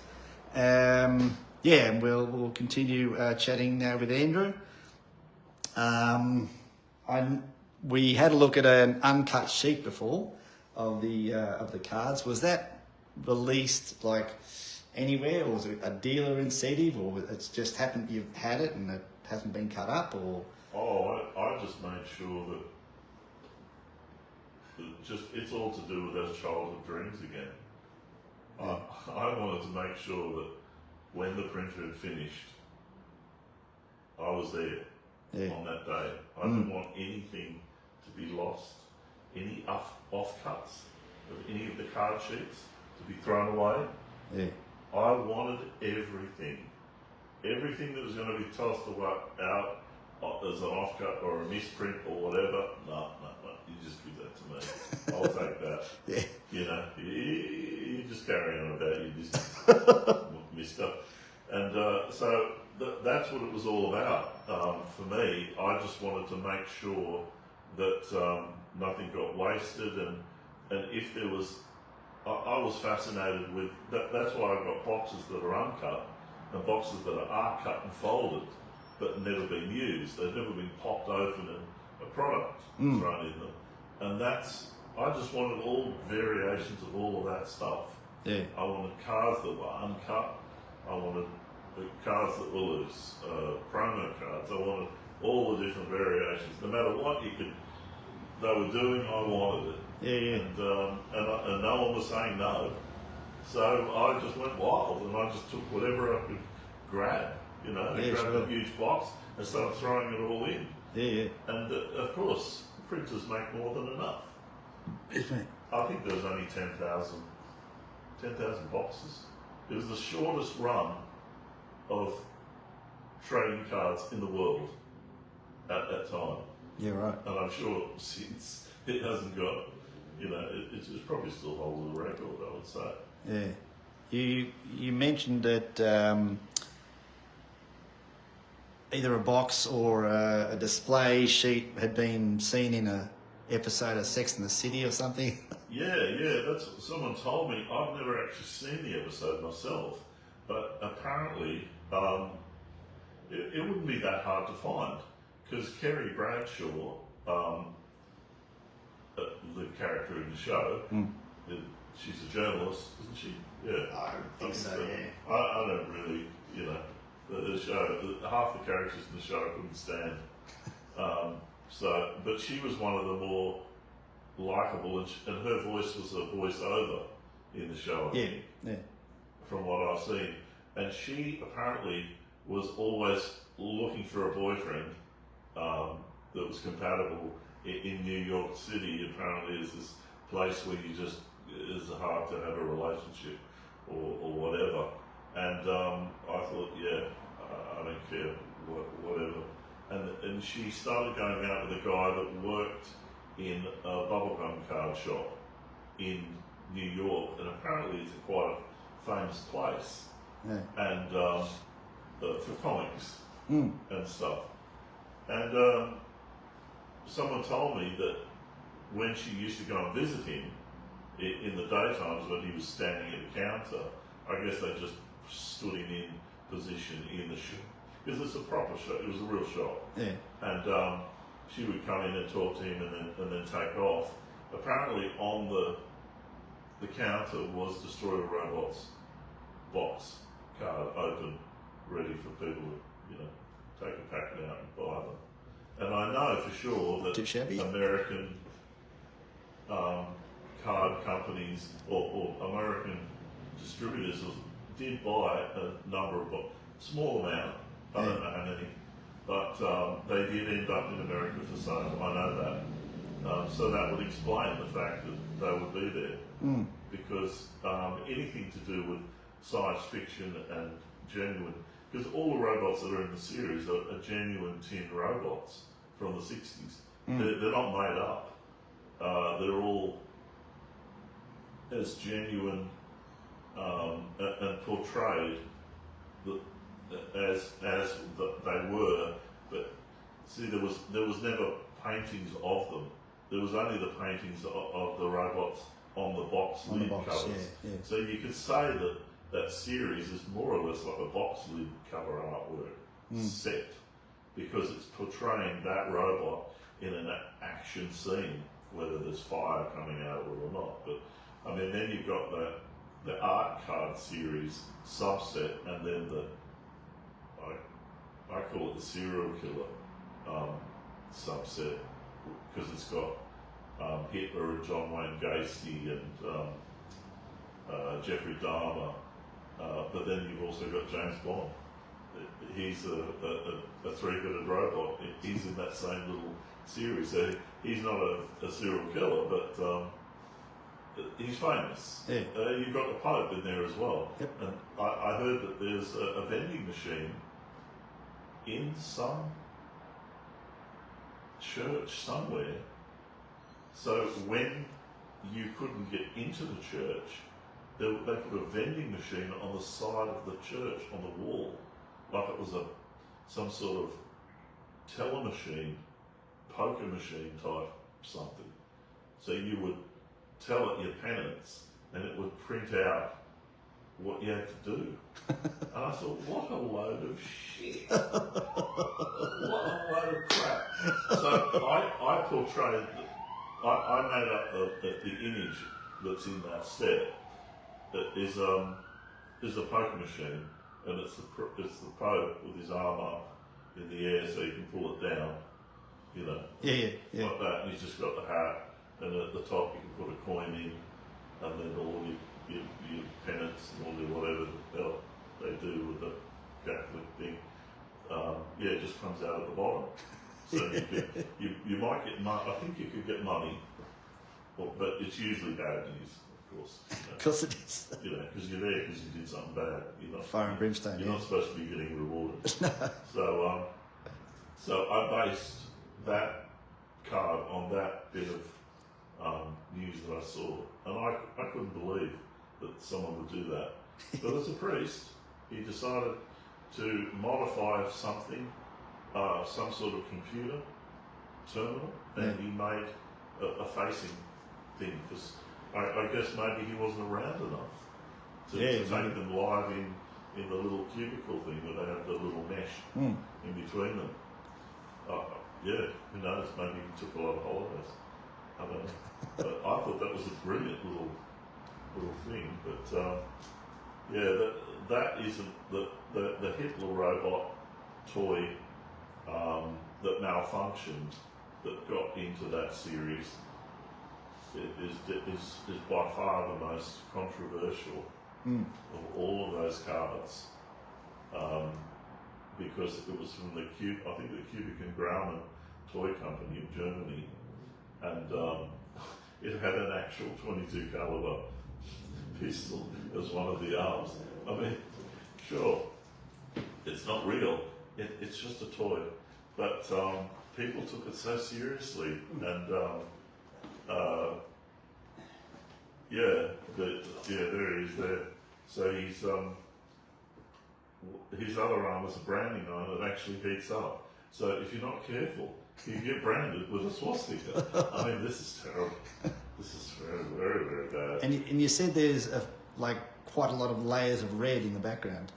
And we'll continue chatting now with Andrew. We had a look at an uncut sheet before of the cards. Was that released like anywhere, or was it a dealer incentive, or it's just happened you've had it and it hasn't been cut up, or? Oh, I just made sure that it's all to do with those childhood dreams again. I wanted to make sure that when the printer had finished, I was there on that day. I didn't want anything to be lost, any offcuts of any of the card sheets to be thrown away. I wanted everything that was going to be tossed out as an offcut or a misprint or whatever. No, you just give that to me. I'll take that. You know, you just carry on about you just mister. And so that's what it was all about. For me, I just wanted to make sure that nothing got wasted, and if there was, I was fascinated with that's why I've got boxes that are uncut and boxes that are cut and folded but never been used. They've never been popped open and a product thrown in them. And I just wanted all variations of all of that stuff. Yeah. I wanted cars that were uncut. I wanted the cars that were loose, promo cards. I wanted all the different variations. No matter what they were doing, I wanted it. Yeah. And no one was saying no. So I just went wild, and I just took whatever I could grab. I grabbed a huge box and started throwing it all in. Yeah. And of course, printers make more than enough. Yes, mate. I think there was only 10,000 boxes. It was the shortest run of trading cards in the world at that time. Yeah, right. And I'm sure since it hasn't got, it's probably still holding the record, I would say. Yeah. You mentioned that either a box or a display sheet had been seen in a episode of Sex and the City or something. Yeah, that's what someone told me. I've never actually seen the episode myself, but apparently it wouldn't be that hard to find, because Kerry Bradshaw, the character in the show, she's a journalist, isn't she? Yeah. I think so, yeah. I don't really, the show, half the characters in the show I couldn't stand. But she was one of the more likeable, and her voice was a voiceover in the show, I think, from what I've seen. And she apparently was always looking for a boyfriend that was compatible in New York City. Apparently, is this place where it's hard to have a relationship or whatever. And I thought, I don't care, whatever. And she started going out with a guy that worked in a bubblegum card shop in New York, and apparently it's quite a famous place, and for comics and stuff. And someone told me that when she used to go and visit him in the daytimes when he was standing at the counter, I guess they just stood him in position in the shop, because it's a proper shop. It was a real shop. Yeah. And she would come in and talk to him and then take off. Apparently on the counter was Destroy All Robots box card open, ready for people to take a packet out and buy them. And I know for sure that American card companies or American distributors did buy a number of small amount, I don't know how many, but they did end up in America for sale. I know that. So that would explain the fact that they would be there. Because anything to do with science fiction and genuine, because all the robots that are in the series are genuine tin robots from the 60s. They're not made up. They're all as genuine and portrayed as they were, but see, there was never paintings of them. There was only the paintings of the robots on the box lid covers. Yeah. So you could say that series is more or less like a box lid cover artwork set, because it's portraying that robot in an action scene, whether there's fire coming out of it or not. But I mean, then you've got the art card series subset, and then I call it the serial killer subset, because it's got Hitler and John Wayne Gacy and Jeffrey Dahmer, but then you've also got James Bond. He's a three-headed robot. He's in that same little series. So he's not a serial killer, but he's famous. Yeah. You've got the Pope in there as well. Yep. And I heard that there's a vending machine in some church somewhere. So when you couldn't get into the church, they put a vending machine on the side of the church on the wall, like it was some sort of telemachine, poker machine type something. So you would tell it your penance, and it would print out what you had to do. And I thought, what a load of shit. What a load of crap. So I portrayed I made up the image that's in that set. That is a poker machine, and it's the Pope with his arm up in the air so you can pull it down. You know. Yeah. Like that, and he's just got the hat, and at the top you can put a coin in, and then all your pennants and all your whatever they do with the Catholic thing. It just comes out at the bottom. So you might get money. I think you could get money, but it's usually bad news, of course. Of course it is. You know, because you're there because you did something bad. You're not, Fire and brimstone. You're not supposed to be getting rewarded. No. So I based that card on that bit of news that I saw, and I couldn't believe that someone would do that. But as a priest, he decided to modify something, some sort of computer terminal, and he made a facing thing, because I guess maybe he wasn't around enough to take them live in the little cubicle thing where they have the little mesh in between them. Who knows, maybe he took a lot of holidays. I don't know. But I thought that was a brilliant little thing. But that isn't the Hitler robot toy that malfunctioned, that got into that series, is by far the most controversial of all of those cards, because it was from the Kubik and Grauman toy company in Germany, and it had an actual 22 caliber pistol as one of the arms. I mean, sure, it's not real, it's just a toy, but people took it so seriously, and there he is there. So his other arm is a branding iron that actually heats up. So if you're not careful, you get branded with a swastika. I mean, this is terrible. This is very, very, very bad. And you said there's quite a lot of layers of red in the background.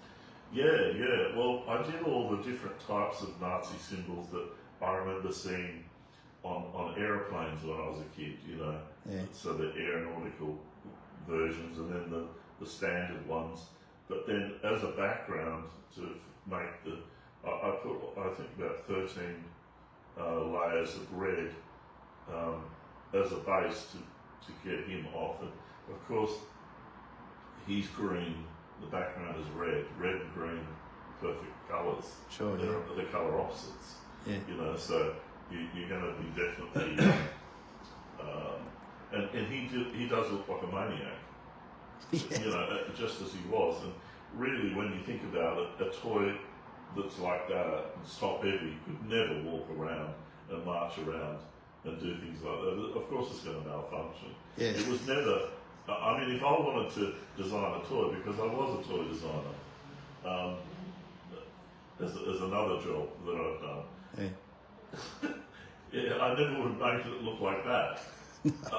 Yeah. Well, I did all the different types of Nazi symbols that I remember seeing on aeroplanes when I was a kid, you know. Yeah. So the aeronautical versions, and then the standard ones. But then as a background to make I put, I think, about 13 layers of red as a base to get him off. And of course, he's green, the background is red and green, perfect colours. Sure, they're colour opposites. Yeah. You know, so you're going to be definitely, and he does look like a maniac. Yes. You know, just as he was. And really, when you think about it, a toy that's like that, it's top heavy, could never walk around and march around and do things like that. Of course it's going to malfunction. Yeah. It was never, I mean, if I wanted to design a toy, because I was a toy designer, as another job that I've done, I never would have made it look like that.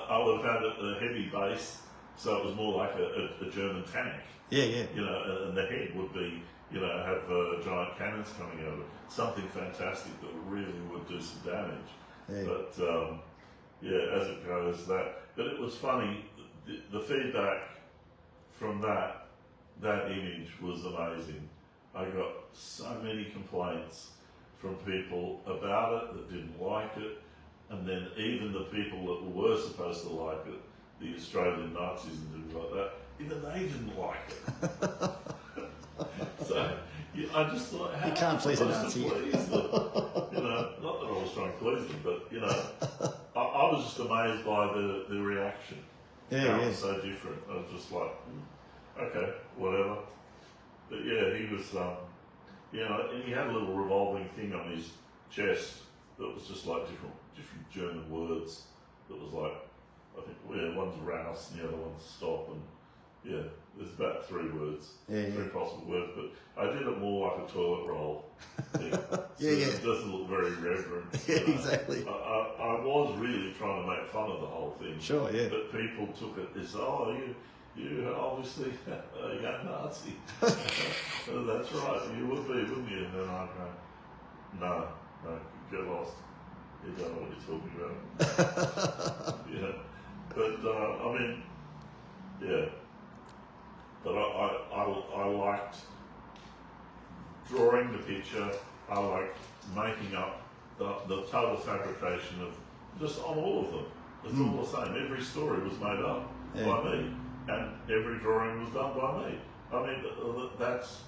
I would have had a heavy base, so it was more like a German tank. Yeah. You know, and the head would be, you know, have giant cannons coming out of it. Something fantastic that really would do some damage. Yeah. But as it goes, but it was funny. The feedback from that image was amazing. I got so many complaints from people about it that didn't like it, and then even the people that were supposed to like it, the Australian Nazis and things like that, even they didn't like it. So I just thought, how you can't please a am I Nazi. supposed to please them? You know, not that I was trying to please them, but you know, I was just amazed by the reaction. How it was so different. I was just like, okay, whatever. But yeah, he was, you know, and he had a little revolving thing on his chest that was just like different German words. That was like, I think, one's Raus and the other one's stop, and yeah, there's about 3 words, 3 possible words, but I did it more like a toilet roll thing. It doesn't look very reverent. Yeah, exactly. I was really trying to make fun of the whole thing. Sure, yeah. But people took it as, you obviously a young Nazi. That's right, you would be, wouldn't you? And then I go, no, get lost. You don't know what you're talking about. Yeah. But, I mean, yeah. But I liked drawing the picture. I liked making up the total fabrication of just on all of them. It's all the same. Every story was made up by me, and every drawing was done by me. I mean, that's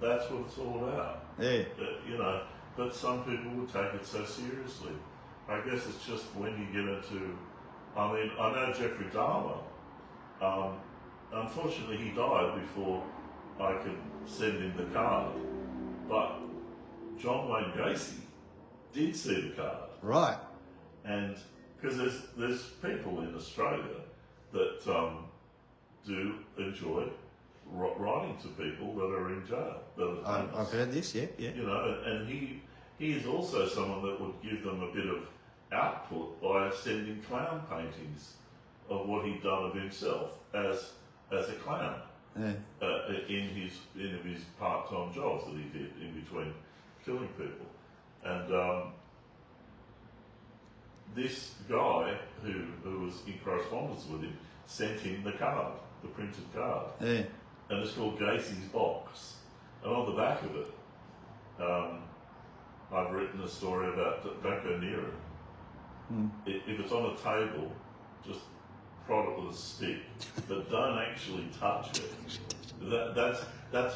what it's all about. Yeah. You know, but some people would take it so seriously. I guess it's just when you get into, I mean, I know Jeffrey Dahmer. Unfortunately, he died before I could send him the card. But John Wayne Gacy did see the card. Right. And because there's people in Australia that do enjoy writing to people that are in jail. That are famous. I've heard this, yeah. You know, and he is also someone that would give them a bit of output by sending clown paintings of what he'd done of himself as a clown in his part-time jobs that he did in between killing people. And this guy who was in correspondence with him sent him the card, the printed card. Yeah. And it's called Gacy's Box. And on the back of it, I've written a story about don't go near it. If it's on a table, just prod it with a stick, but don't actually touch it. That's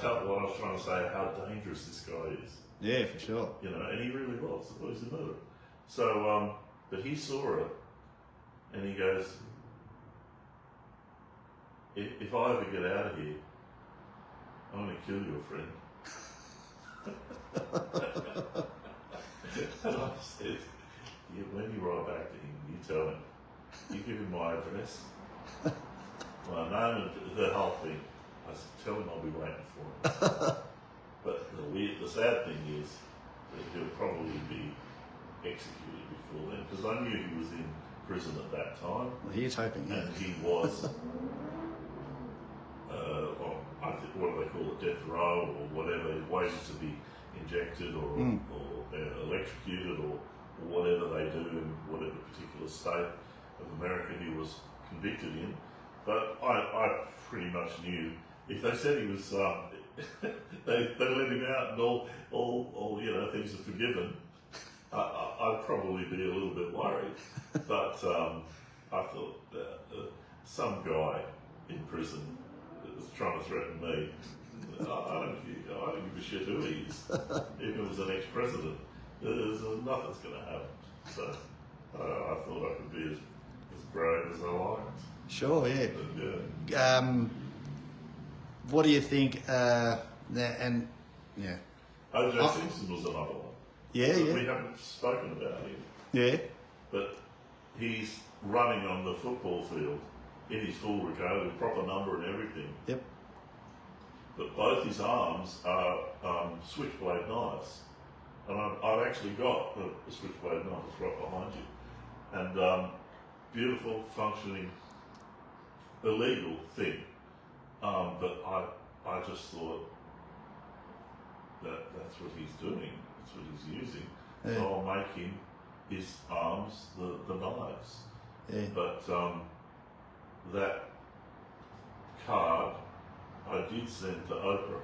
what I was trying to say, how dangerous this guy is. Yeah, for sure. You know, and he really was. I thought he was a murderer. So, but he saw it, and he goes, if I ever get out of here, I'm going to kill your friend. And I said, when you write back to him, you tell him, you give him my address, my name, and the whole thing. I said, tell him I'll be waiting for him. But the sad thing is that he'll probably be executed before then, because I knew he was in prison at that time. Well, he's hoping, yeah. And he was, I think, what do they call it, death row or whatever, waiting to be injected or electrocuted or whatever they do in whatever particular state of America he was convicted in. But I pretty much knew if they said he was, they let him out and all you know, things are forgiven, I'd probably be a little bit worried. But I thought some guy in prison was trying to threaten me. I don't give a shit who he is. Even if it was an ex-president, nothing's going to happen. So I thought I could be as brave as I liked. Sure, yeah. But, yeah. What do you think? And yeah. O.J. Simpson was another one. Yeah, yeah. We haven't spoken about him. Yeah. But he's running on the football field in his full regard with proper number and everything. Yep. But both his arms are switchblade knives. And I've actually got a switchblade knife that's right behind you. And beautiful, functioning, illegal thing. But I just thought that's what he's doing. That's what he's using. Yeah. So I'll make him, his arms, the knives. Yeah. But that card I did send to Oprah.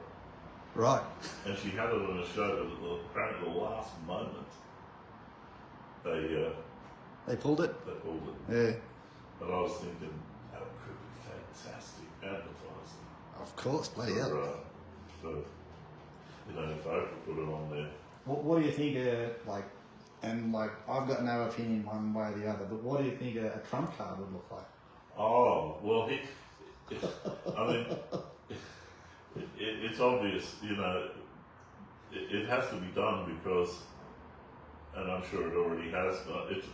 Right. And she had it on a show, but apparently the last moment They pulled it? they pulled it. Yeah. But I was thinking, that could be fantastic advertising. Of course, bloody hell. For, you know, if Oprah put it on there. What do you think, I've got no opinion one way or the other, but what do you think a trump card would look like? Oh, well, I mean, it's obvious, you know, it has to be done because, and I'm sure it already has, but it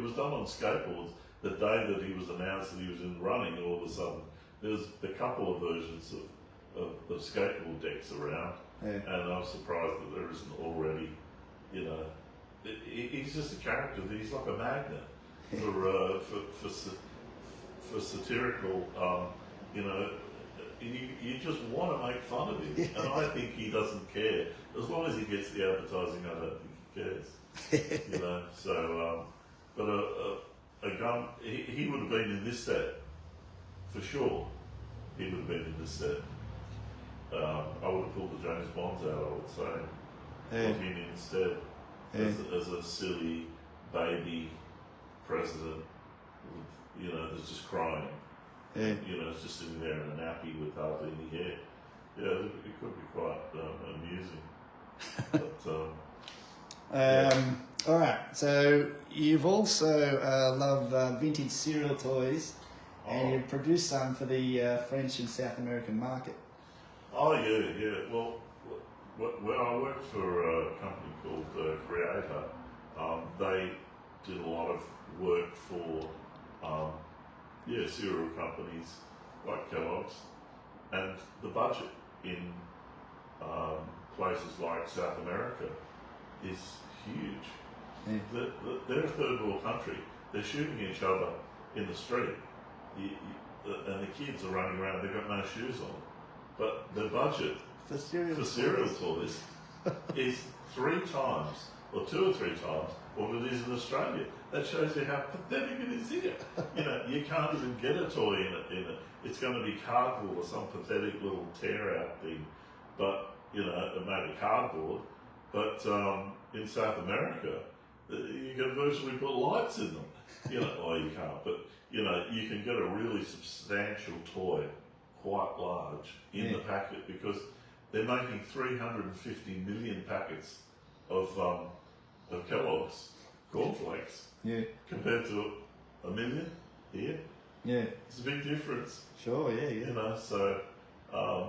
was done on skateboards the day that he was announced that he was in running. All of a sudden, there's a couple of versions of skateboard decks around, and I'm surprised that there isn't already, you know, he's just a character. He's like a magnet for satirical, you know. You just want to make fun of him, and I think he doesn't care. As long as he gets the advertising, I don't think he cares? You know, so, but a gun, he would have been in this set, for sure. He would have been in this set. I would have pulled the James Bonds out, I would say. Put him instead as a silly baby president, you know, that's just crying. You know, it's just sitting there in a nappy with hardly any hair. Yeah, it could be quite amusing. But, all right, so you've also loved vintage cereal toys, and you've produced some for the French and South American market. Oh yeah. Well, when I worked for a company called Creator, they did a lot of work for cereal companies like Kellogg's, and the budget in places like South America is huge. They're a third world country. They're shooting each other in the street, and the kids are running around. They've got no shoes on, but the budget For cereal toys is 3 times or 2 or 3 times what it is in Australia. That shows you how pathetic it is here. You know, you can't even get a toy in it. It's going to be cardboard or some pathetic little tear out thing, but you know, made of cardboard. But in South America, you can virtually put lights in them. You know, oh, you can't, but you know, you can get a really substantial toy, quite large, in the packet, because they're making 350 million packets of Kellogg's cornflakes, compared to a million here. Yeah, it's a big difference. Sure, yeah. You know, so I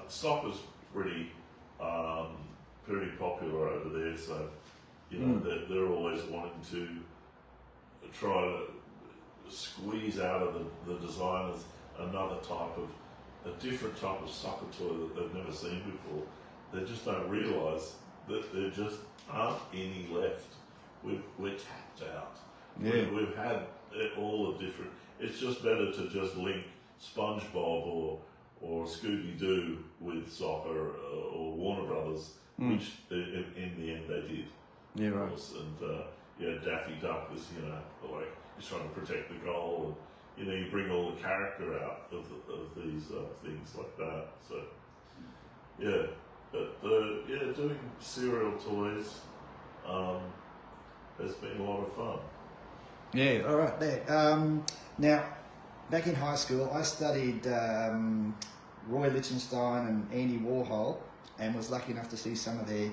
soccer's pretty popular over there. So you know, they're always wanting to try to squeeze out of the designers a different type of soccer toy that they've never seen before. They just don't realise that there just aren't any left. We're tapped out. We've had all the different. It's just better to just link SpongeBob or Scooby Doo with soccer or Warner Brothers, which in the end they did. Yeah, right. And Daffy Duck was, you know, like he's trying to protect the goal, and you know, you bring all the character out of these things like that. So yeah, but doing cereal toys has been a lot of fun. Yeah, all right, there. Now, back in high school, I studied Roy Lichtenstein and Andy Warhol, and was lucky enough to see some of their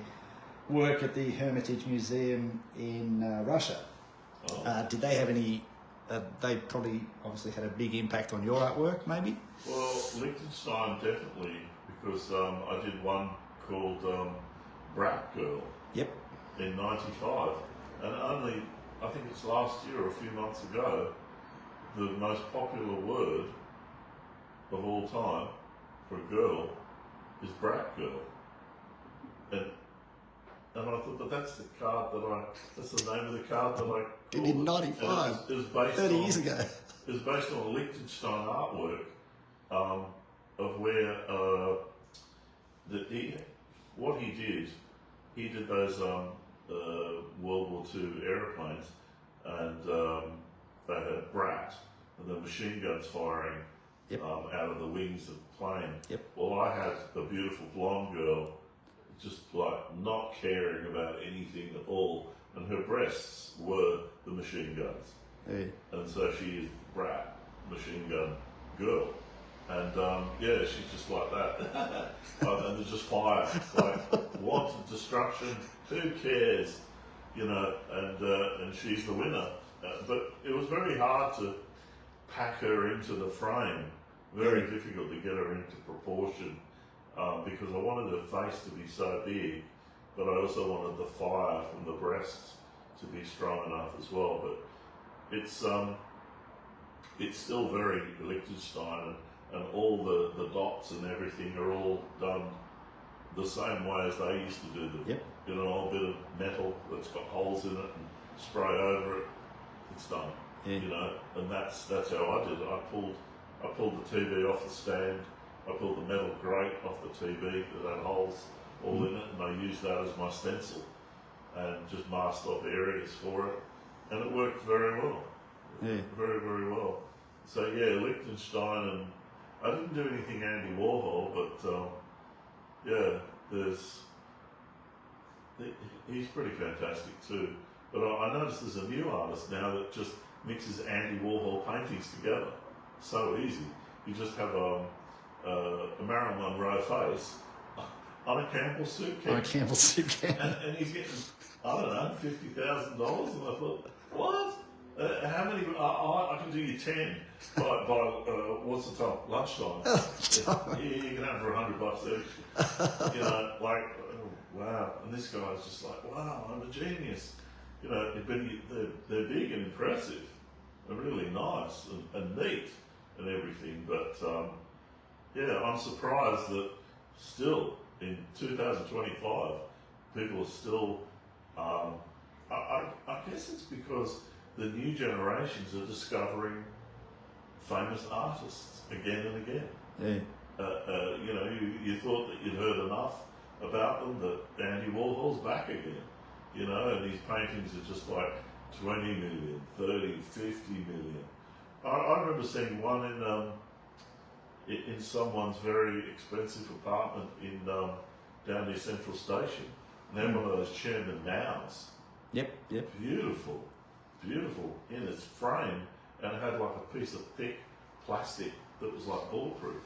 work at the Hermitage Museum in Russia. Oh. Did they have any? They probably obviously had a big impact on your artwork, maybe? Well, Liechtenstein definitely, because I did one called Brat Girl. Yep. In '95, and only, I think it's last year or a few months ago, the most popular word of all time for a girl is Brat Girl. And I thought, but that's the name of the card that I called it. In '95, it was based 30 years ago. It was based on Liechtenstein artwork of where what he did those World War II aeroplanes, and they had Brat and the machine guns firing out of the wings of the plane. Yep. Well, I had a beautiful blonde girl, just like not caring about anything at all, and her breasts were the machine guns. Yeah. And so she is Brat, machine gun girl. And she's just like that. And there's just fire, like wanted destruction, who cares? You know, and she's the winner. But it was very hard to pack her into the frame, very difficult to get her into proportion, because I wanted her face to be so big, but I also wanted the fire from the breasts to be strong enough as well. But it's still very Liechtenstein, and all the dots and everything are all done the same way as they used to do them. Yep. You know, a bit of metal that's got holes in it and spray over it. It's done. Yeah. You know, and that's how I did it. I pulled the TV off the stand. I pulled the metal grate off the TV that had holes, all in it, and I used that as my stencil and just masked off areas for it, and it worked very well. Yeah. Very, very well. So yeah, Liechtenstein, and I didn't do anything Andy Warhol, but yeah, he's pretty fantastic too. But I noticed there's a new artist now that just mixes Andy Warhol paintings together. So easy. You just have a Marilyn Monroe face on a Campbell soup can. On a Campbell soup can. And he's getting, I don't know, $50,000. And I thought, what? How many? I can do you 10 by what's the time? Lunchtime. You can have for $100 each. You know, like, oh, wow. And this guy's just like, wow, I'm a genius. You know, but they're big and impressive, and really nice and neat and everything. But yeah, I'm surprised that still in 2025 people are still. I guess it's because the new generations are discovering famous artists again and again. Yeah. You know, you thought that you'd heard enough about them that Andy Warhol's back again. You know, and his paintings are just like 20 million, 30, 50 million. I remember seeing one in someone's very expensive apartment in down near Central Station. And they had one of those Chairman Mows. Yep. Beautiful in its frame, and it had like a piece of thick plastic that was like bulletproof.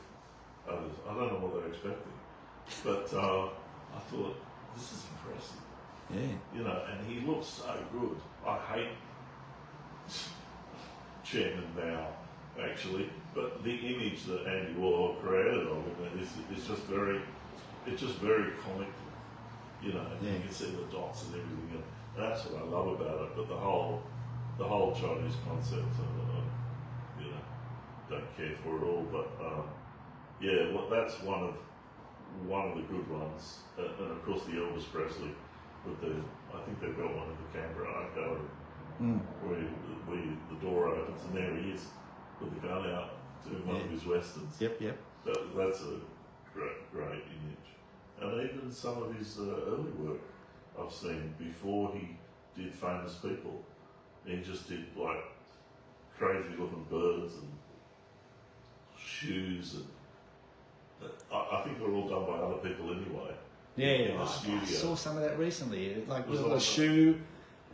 I don't know what they're expecting, but I thought, this is impressive. Yeah. You know, and he looks so good. I hate Chairman Mao, actually, but the image that Andy Warhol created of him is just very, it's just very comic. You know, Yeah. you can see the dots and everything, and that's what I love about it. But the whole Chinese concept, you know, don't care for it all. But yeah, well, that's one of the good ones, and of course the Elvis Presley. With I think they've got one in the Canberra Art Gallery, where the door opens and there he is with the gun out doing one of his westerns. Yep. That's a great image. And even some of his early work I've seen before he did Famous People. He just did like crazy looking birds and shoes, and I think they're all done by other people anyway. In the studio. I saw some of that recently, like It was with on a shoe.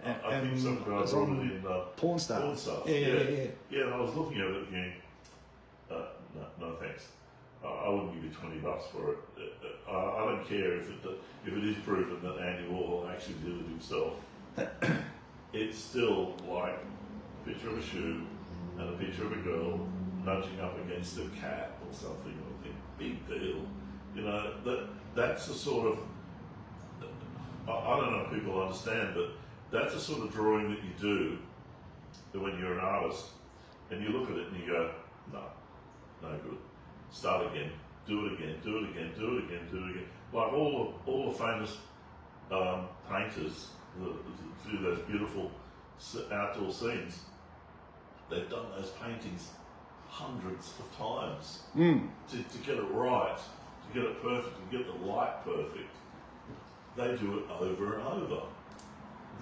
I think some guy it's brought on it in Porn Stars. Porn Stars. Yeah. Yeah, and I was looking at it thinking, no thanks. I wouldn't give you $20 for it. I don't care if it is proven that Andy Warhol actually did it himself. It's still like a picture of a shoe and a picture of a girl nudging up against a cat or something. I think, big deal. You know, that's the sort of, I don't know if people understand, but that's the sort of drawing that you do when you're an artist, and you look at it and you go, no good. Start again, do it again. Like all the famous painters who do those beautiful outdoor scenes, they've done those paintings hundreds of times to get it right, to get it perfect, to get the light perfect. They do it over and over.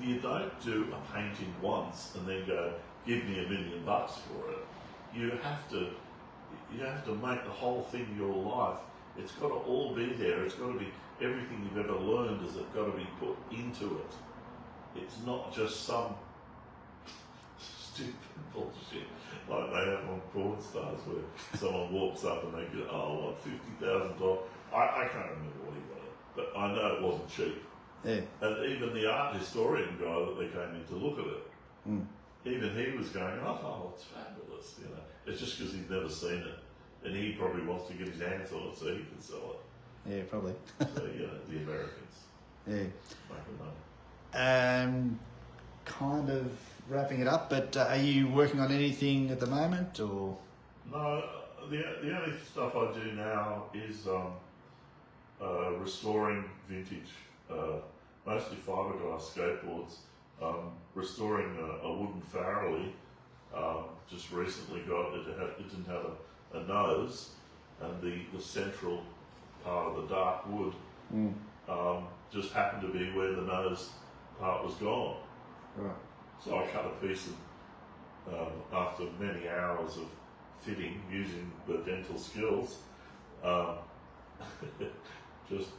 You don't do a painting once and then go, give me $1 million for it. You have to make the whole thing your life. It's got to all be there. It's got to be everything you've ever learned has got to be put into it. It's not just some stupid bullshit like they have on Porn Stars where someone walks up and they go, oh, I want $50,000. I can't remember what he wanted, but I know it wasn't cheap. Yeah. And even the art historian guy that they came in to look at it, even he was going, oh, it's fabulous. You know, it's just because he'd never seen it, and he probably wants to get his hands on it so he can sell it. Yeah, probably. So you know, the Americans. Yeah. Making money. Kind of wrapping it up, but are you working on anything at the moment, or? No, the only stuff I do now is restoring vintage, mostly fiberglass skateboards. Restoring a wooden Farrelly. Just recently got it. It didn't have a nose, and the central part of the dark wood just happened to be where the nose part was gone. Right. So I cut a piece of, after many hours of fitting using the dental skills, just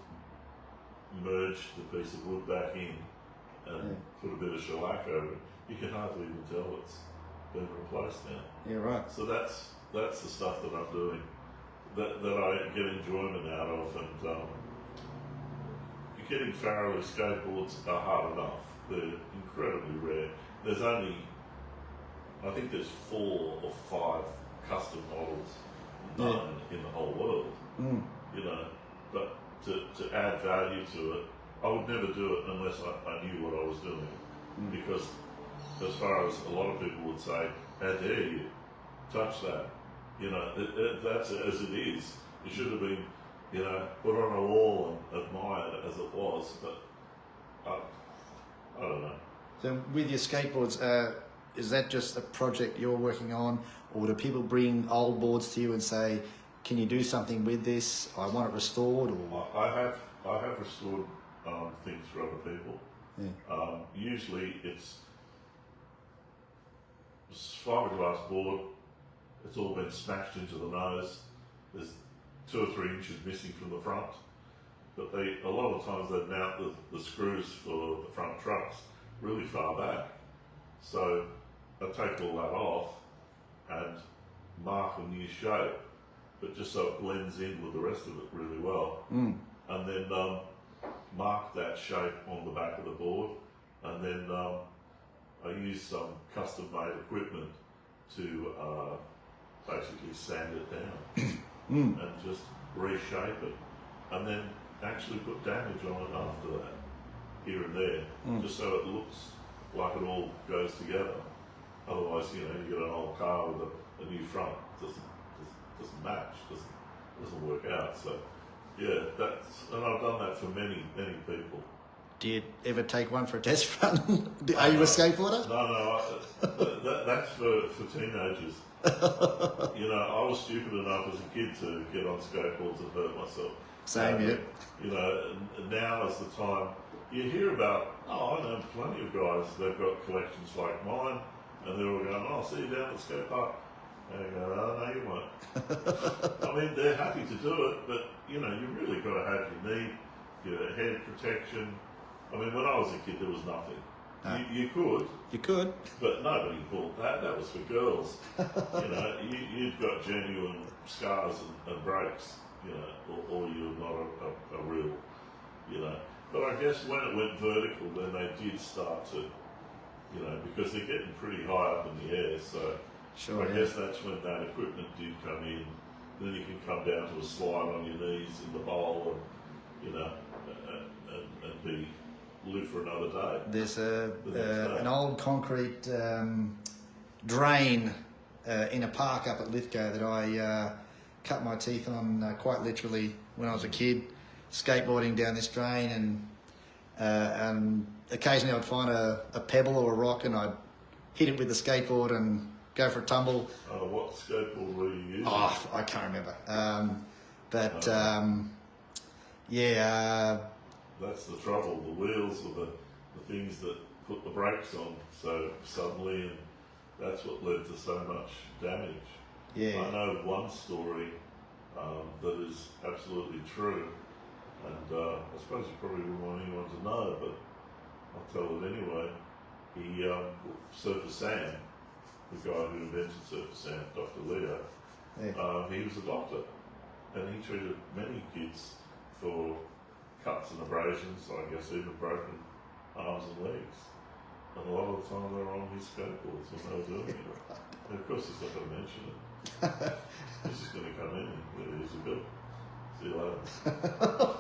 merged the piece of wood back in and put a bit of shellac over it. You can hardly even tell it's been replaced now. Yeah, right. So that's the stuff that I'm doing, that I get enjoyment out of, and getting Farrelly skateboards are hard enough. They're incredibly rare. There's only, I think there's 4 or 5 custom models in the whole world. You know, but to add value to it, I would never do it unless I knew what I was doing. Because as far as a lot of people would say, how dare you touch that? You know, that's as it is. It should have been, you know, put on a wall and admired as it was, but I don't know. So with your skateboards, is that just a project you're working on, or do people bring old boards to you and say, can you do something with this? I want it restored, or? I have restored things for other people. Yeah. Usually it's fiberglass board. It's all been smashed into the nose. There's 2 or 3 inches missing from the front. But a lot of times they mount the screws for the front trucks really far back. So I take all that off and mark a new shape, but just so it blends in with the rest of it really well. And then mark that shape on the back of the board, and then I use some custom-made equipment to basically sand it down and just reshape it, and then actually put damage on it after that, here and there, just so it looks like it all goes together. Otherwise, you know, you get an old car with a new front, doesn't match, doesn't work out. So yeah, and I've done that for many people. Do you ever take one for a test run? Are you a skateboarder? No, that's for teenagers. You know, I was stupid enough as a kid to get on skateboards and hurt myself. Same, yeah. You know, now is the time. You hear about, I know plenty of guys, they've got collections like mine, and they're all going, oh, see you down at the skate park. And I go, oh, no, you won't. I mean, they're happy to do it, but, you know, you really got to have your knee, your head protection. I mean, when I was a kid, there was nothing. No. You could. You could. But nobody bought that. That was for girls. You know, you've got genuine scars and breaks, you know, or you're not a real, you know. But I guess when it went vertical, then they did start to, you know, because they're getting pretty high up in the air. So Sure, I guess that's when that equipment did come in. Then you can come down to a slide on your knees in the bowl, and, you know, and live for another day. There's an old concrete drain in a park up at Lithgow that I cut my teeth on quite literally when I was a kid, skateboarding down this drain, and occasionally I'd find a pebble or a rock and I'd hit it with the skateboard and go for a tumble. What skateboard were you using? Oh, I can't remember. Yeah. That's the trouble. The wheels are the things that put the brakes on so suddenly, and that's what led to so much damage. Yeah. I know one story that is absolutely true, and I suppose you probably wouldn't want anyone to know, but I'll tell it anyway. He, Surfer Sam, the guy who invented Surfer Sam, Dr. Leo, he was a doctor, and he treated many kids for cuts and abrasions, I guess even broken arms and legs. And a lot of the time they were on his skateboards when they were doing it. And of course he's not going to mention it. He's just going to come in and here's a bill. See you later.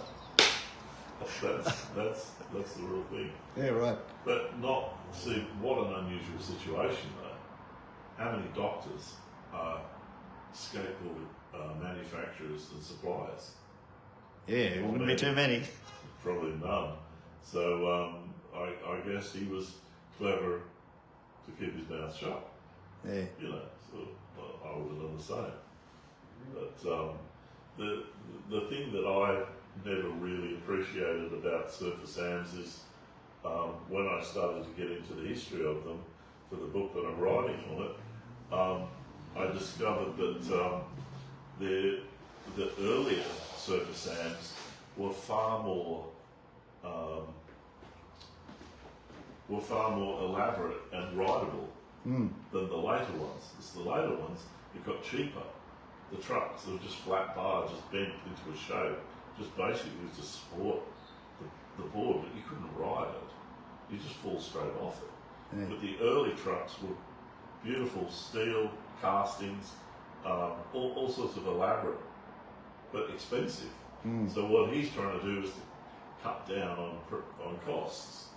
That's the real thing. Yeah, right. But see, what an unusual situation though. How many doctors are skateboard manufacturers and suppliers? Yeah, it wouldn't be too many. Probably none. So I guess he was clever to keep his mouth shut. Yeah. You know, so I would have done the same. But the thing that I never really appreciated about Surfer Sams is when I started to get into the history of them for the book that I'm writing on it, I discovered that the earlier Surfer Sams were far more elaborate and rideable than the later ones. It's the later ones that got cheaper. The trucks, they were just flat bars, just bent into a shape, just basically to support the board, but you couldn't ride it. You just fall straight off it. Yeah. But the early trucks were beautiful steel castings, all sorts of elaborate, but expensive. So what he's trying to do is to cut down on costs.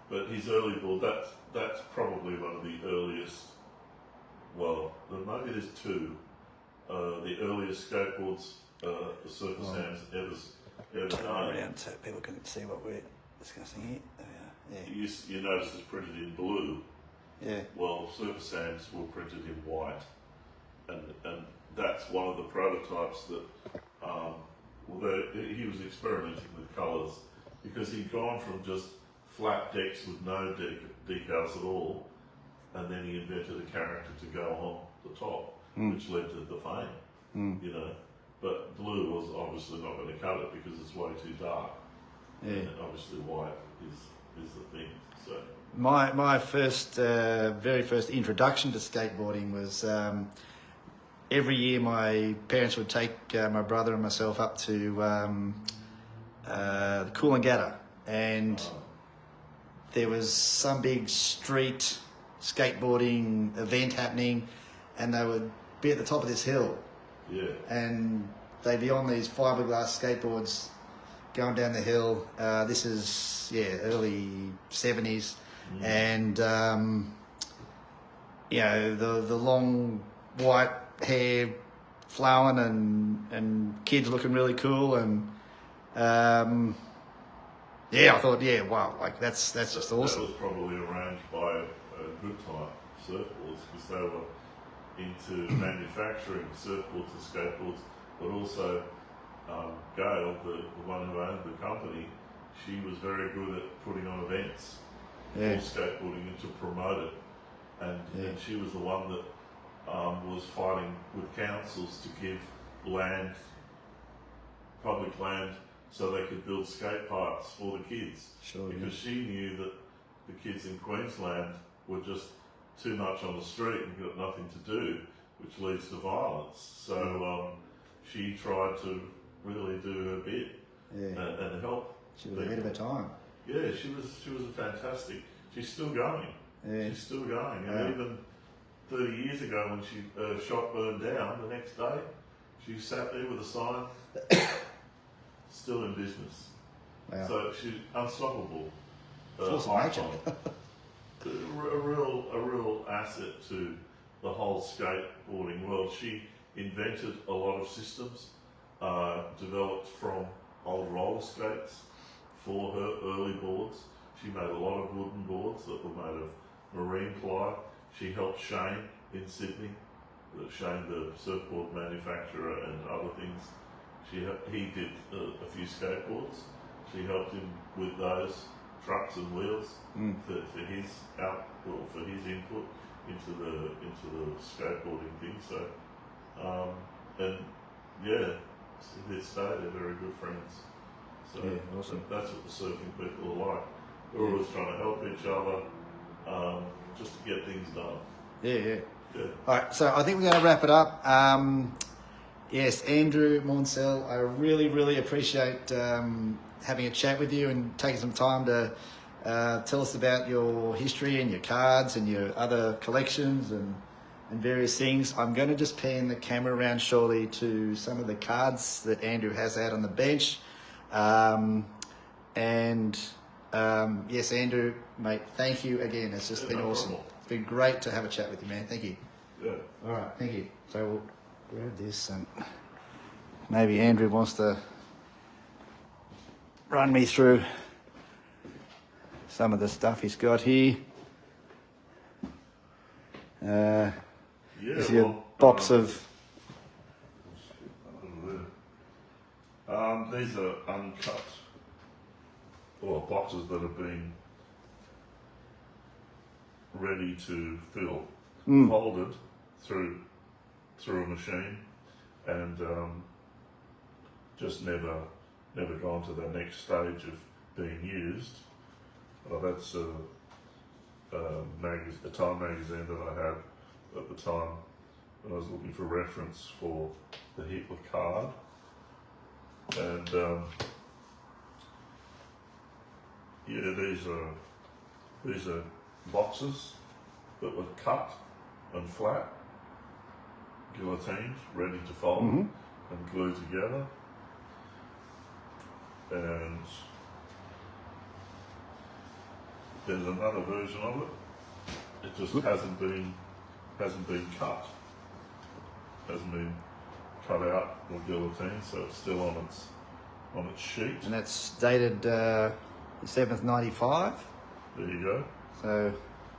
But his early board, that's probably one of the earliest. Well, maybe there's two. The earliest skateboards the Surfer Sams ever done. Around so people can see what we're discussing here. There we are. You notice it's printed in blue. Yeah. Well, Surfer Sams were printed in white, and that's one of the prototypes that. He was experimenting with colours because he'd gone from just flat decks with no decals at all, and then he invented a character to go on the top, which led to the fame. You know, but blue was obviously not going to cut it because it's way too dark. Yeah. And obviously white is the thing. So My first, very first introduction to skateboarding was every year my parents would take my brother and myself up to the Coolangatta, and there was some big street skateboarding event happening, and they would be at the top of this hill. yeah. And they'd be on these fiberglass skateboards going down the hill. This is early 70s, and you know, the long white hair flowing and kids looking really cool, and I thought, wow, like that's just awesome. That was probably arranged by Good Time Surfboards because they were into manufacturing surfboards and skateboards, but also Gail, the one who owned the company, she was very good at putting on events for skateboarding and to promote it. And she was the one that was fighting with councils to give land, public land, so they could build skate parks for the kids. Sure, because she knew that the kids in Queensland were just too much on the street and got nothing to do, which leads to violence. So she tried to really do her bit and help. She was ahead of her time. Yeah, she was a fantastic. She's still going. Yeah. She's still going. And even 30 years ago when her shop burned down, the next day, she sat there with a sign, still in business. Wow. So she's unstoppable. Force of nature. A real asset to the whole skateboarding world. She invented a lot of systems developed from old roller skates for her early boards. She made a lot of wooden boards that were made of marine ply. She helped Shane in Sydney, Shane the surfboard manufacturer and other things. He did a few skateboards. She helped him with those trucks and wheels for his for his input into the skateboarding thing. So to this day they're very good friends. So awesome. That's what the surfing people are like. We're always trying to help each other, just to get things done. Yeah. All right, so I think we're going to wrap it up. Yes, Andrew Maunsell, I really, really appreciate having a chat with you and taking some time to tell us about your history and your cards and your other collections and various things. I'm going to just pan the camera around shortly to some of the cards that Andrew has out on the bench. Yes, Andrew, mate, thank you again. It's just been awesome. Problem. It's been great to have a chat with you, man. Thank you. Yeah. All right, thank you. So we'll grab this and maybe Andrew wants to run me through some of the stuff he's got here. There's your box of These are uncut, or boxes that have been ready to fill, folded through a machine, and just never gone to the next stage of being used. That's a Time magazine that I had at the time when I was looking for reference for the Hitler card, and yeah, these are boxes that were cut and flat, guillotined, ready to fold and glued together. And there's another version of it. It just hasn't been cut, hasn't been cut out or guillotined, so it's still on its sheet. And that's dated the 7th, 95. There you go. So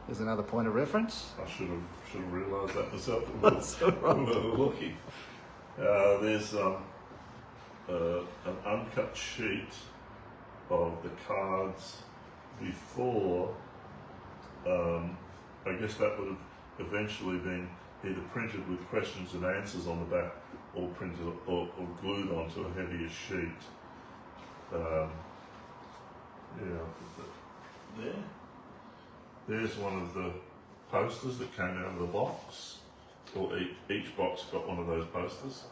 there's another point of reference. I should have realised that myself. That's all right. We were looking. There's an uncut sheet of the cards before. I guess that would have eventually been either printed with questions and answers on the back, or printed or glued onto a heavier sheet. There's one of the posters that came out of the box, or each box got one of those posters.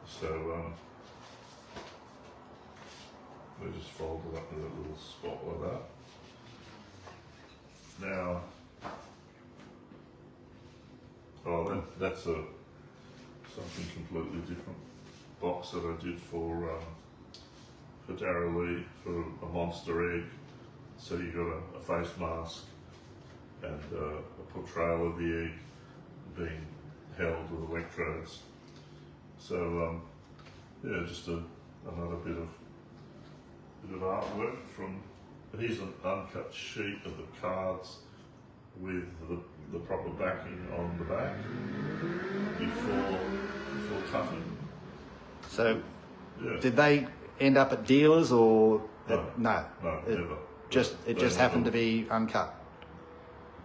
So they just folded up in a little spot like that. Now, that's something completely different box that I did for Dara Lee for a monster egg. So you got a face mask and a portrayal of the egg being held with electrodes. So yeah, just another bit of artwork from. Here's an uncut sheet of the cards with the proper backing on the back before cutting. So Yeah. did they end up at dealers or No, never. It just happened to be uncut.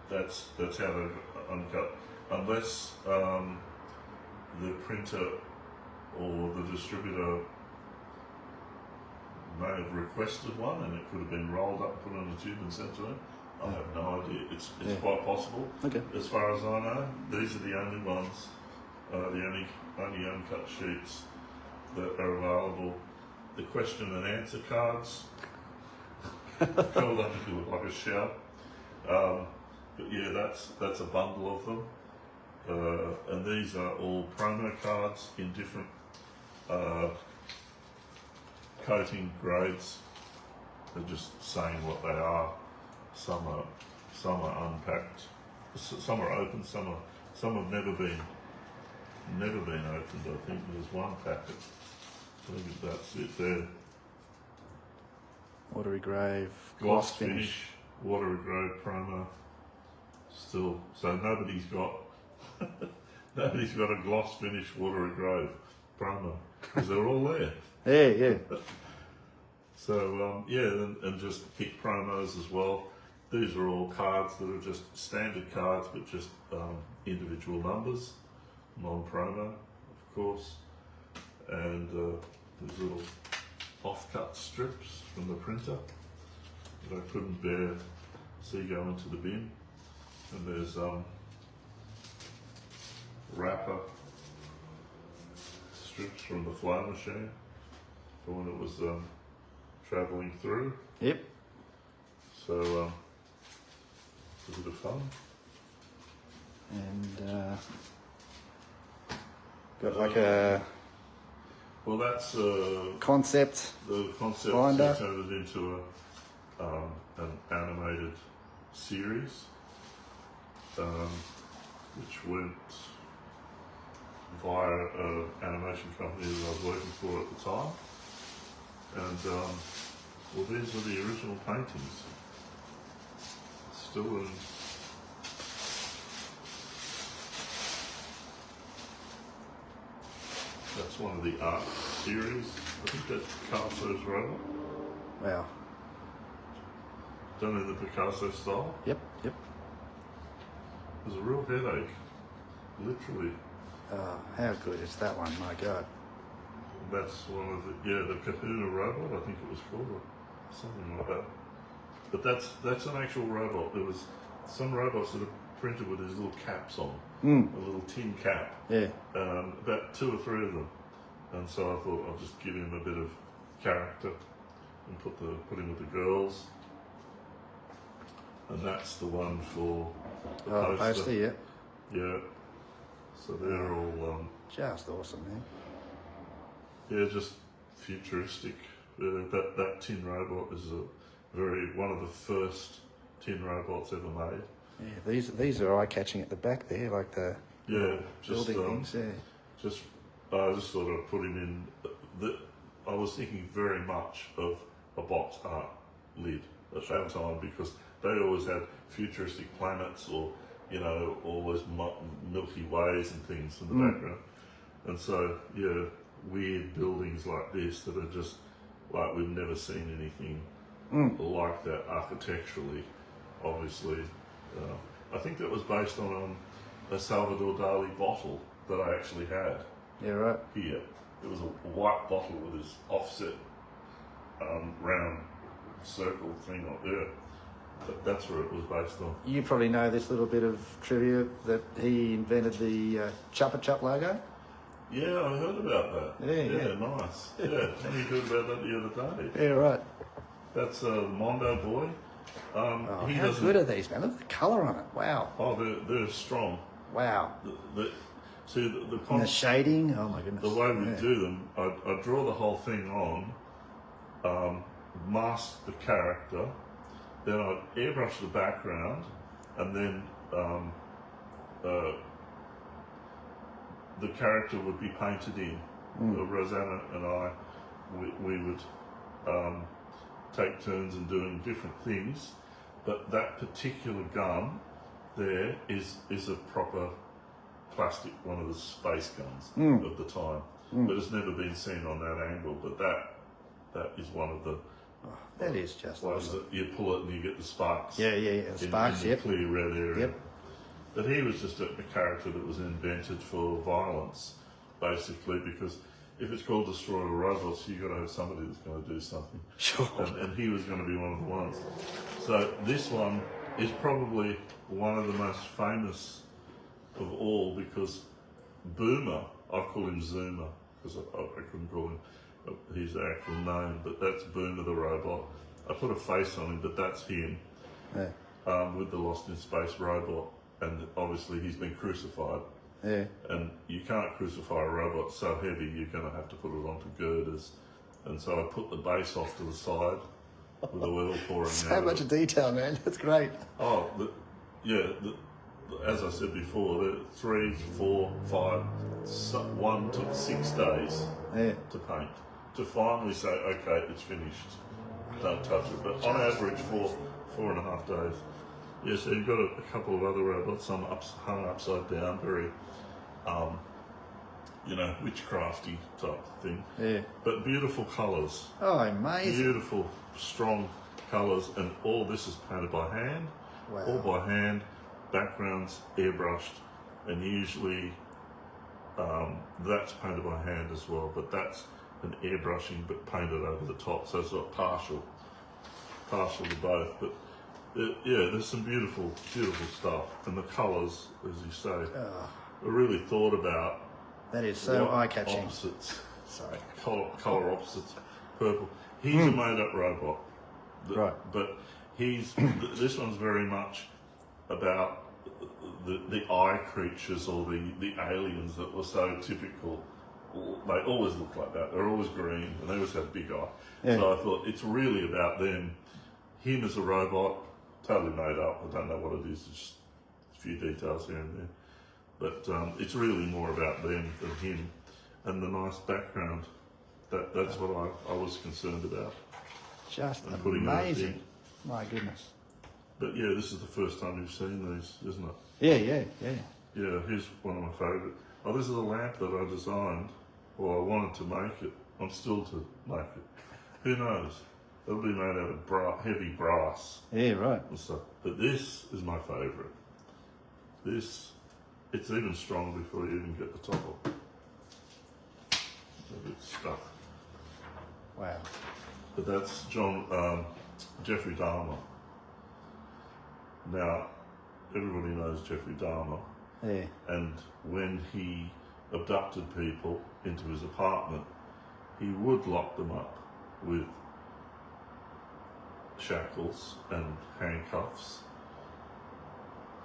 That's how they're uncut, unless the printer or the distributor may have requested one, and it could have been rolled up, put on a tube, and sent to them. I have no idea. It's quite possible. Okay. As far as I know, these are the only ones, the only uncut sheets that are available. The question and answer cards, curled up into like a shell. But yeah, that's a bundle of them, and these are all promo cards in different coating grades. They're just saying what they are. Some are unpacked, some are open, some have never been opened. I think there's one packet. I think that's it there. Watery grave, Gloss finish, watery grave promo. Still, so nobody's got a gloss finish watery grave promo, because they're all there. Yeah. So and just pick promos as well. These are all cards that are just standard cards, but just individual numbers, non-promo, of course, and these little off-cut strips from the printer that I couldn't bear see go into the bin. And there's wrapper strips from the flow machine for when it was travelling through. Yep. So it's a bit of fun. And got like a Well, that's concept. the concept binder. turned it into an animated series, which went via an animation company that I was working for at the time. And well, these are the original paintings. Still in. That's one of the art series. I think that's Picasso's robot. Wow. Done in the Picasso style. Yep, yep. It was a real headache, literally. Oh, how good is that one? My God. That's one of the Kahuna robot, I think it was called, or something like that. But that's an actual robot. There was some robots that are printed with these little caps on, a little tin cap. Yeah. About 2 or 3 of them. And so I thought I'll just give him a bit of character and put him with the girls. And that's the one for the poster. Yeah. Yeah. So they're all Just awesome, man. yeah, just futuristic. That tin robot is one of the first tin robots ever made. Yeah, these are eye-catching at the back there, like the Just building things. Yeah. I just thought I'd put him in. I was thinking very much of a box art lid at that time because they always had futuristic planets or all those Milky Ways and things in the background. And so weird buildings like this that are just like we've never seen anything like that architecturally. Obviously, I think that was based on a Salvador Dali bottle that I actually had. Yeah, right. Here, it was a white bottle with this offset round circle thing up there. That's where it was based on. You probably know this little bit of trivia that he invented the Chuppa Chup logo. Yeah, I heard about that. Yeah. Nice. Yeah, only heard about that the other day. Yeah, right. That's Mondo Boy. How good are these, man? Look at the colour on it. Wow. Oh, they're strong. Wow. And the shading. Oh my goodness. The way we do them, I draw the whole thing on, mask the character, then I'd airbrush the background, and then the character would be painted in. Rosanna and I, we would take turns in doing different things, but that particular gun there is a proper plastic, one of the space guns of the time, but it's never been seen on that angle. But that is one of the that is just ones awesome. that you pull it and you get the sparks. Yeah. The sparks. in the Yep. clear red area. Yep. But he was just a character that was invented for violence, basically, because if it's called Destroyer Robots, you've got to have somebody that's going to do something. Sure. And he was going to be one of the ones. So this one is probably one of the most famous of all because Boomer, I call him Zoomer because I couldn't call him his actual name, but that's Boomer the robot. I put a face on him, but that's him with the Lost in Space robot. And obviously he's been crucified. Yeah. And you can't crucify a robot so heavy, you're going to have to put it onto girders. And so I put the base off to the side with the oil pouring out. So much detail, man. That's great. Oh, as I said before, the 3, 4, 5, 1 took 6 days to paint. To finally say, okay, it's finished. Don't touch it. But on average, 4.5 days. Yeah, so you've got a couple of other robots, some hung upside down, very, witchcrafty type thing. Yeah. But beautiful colours. Oh, amazing. Beautiful, strong colours, and all this is painted by hand. Wow. All by hand, backgrounds airbrushed, and usually that's painted by hand as well, but that's an airbrushing but painted over the top, so it's not partial to both. But there's some beautiful stuff, and the colours, as you say, are really thought about. That is so eye-catching. Opposites. Sorry. Colour opposites. Purple. He's a made-up robot. Right. But this one's very much about the eye creatures or the aliens that were so typical. They always look like that. They're always green, and they always have big eye. Yeah. So I thought it's really about them. Him as a robot, totally made up. I don't know what it is. It's just a few details here and there. But it's really more about them than him, and the nice background. That's what I was concerned about. Just amazing. My goodness. But yeah, this is the first time you've seen these, isn't it? Yeah. Yeah, here's one of my favourite. Oh, this is a lamp that I designed. Well, I wanted to make it. I'm still to make it. Who knows? It'll be made out of heavy brass Yeah, right. and stuff. But this is my favourite. This, it's even strong before you even get the top off. It's a bit stuck. Wow. But that's Jeffrey Dahmer. Now, everybody knows Jeffrey Dahmer. Yeah. And when he abducted people into his apartment, he would lock them up with shackles and handcuffs.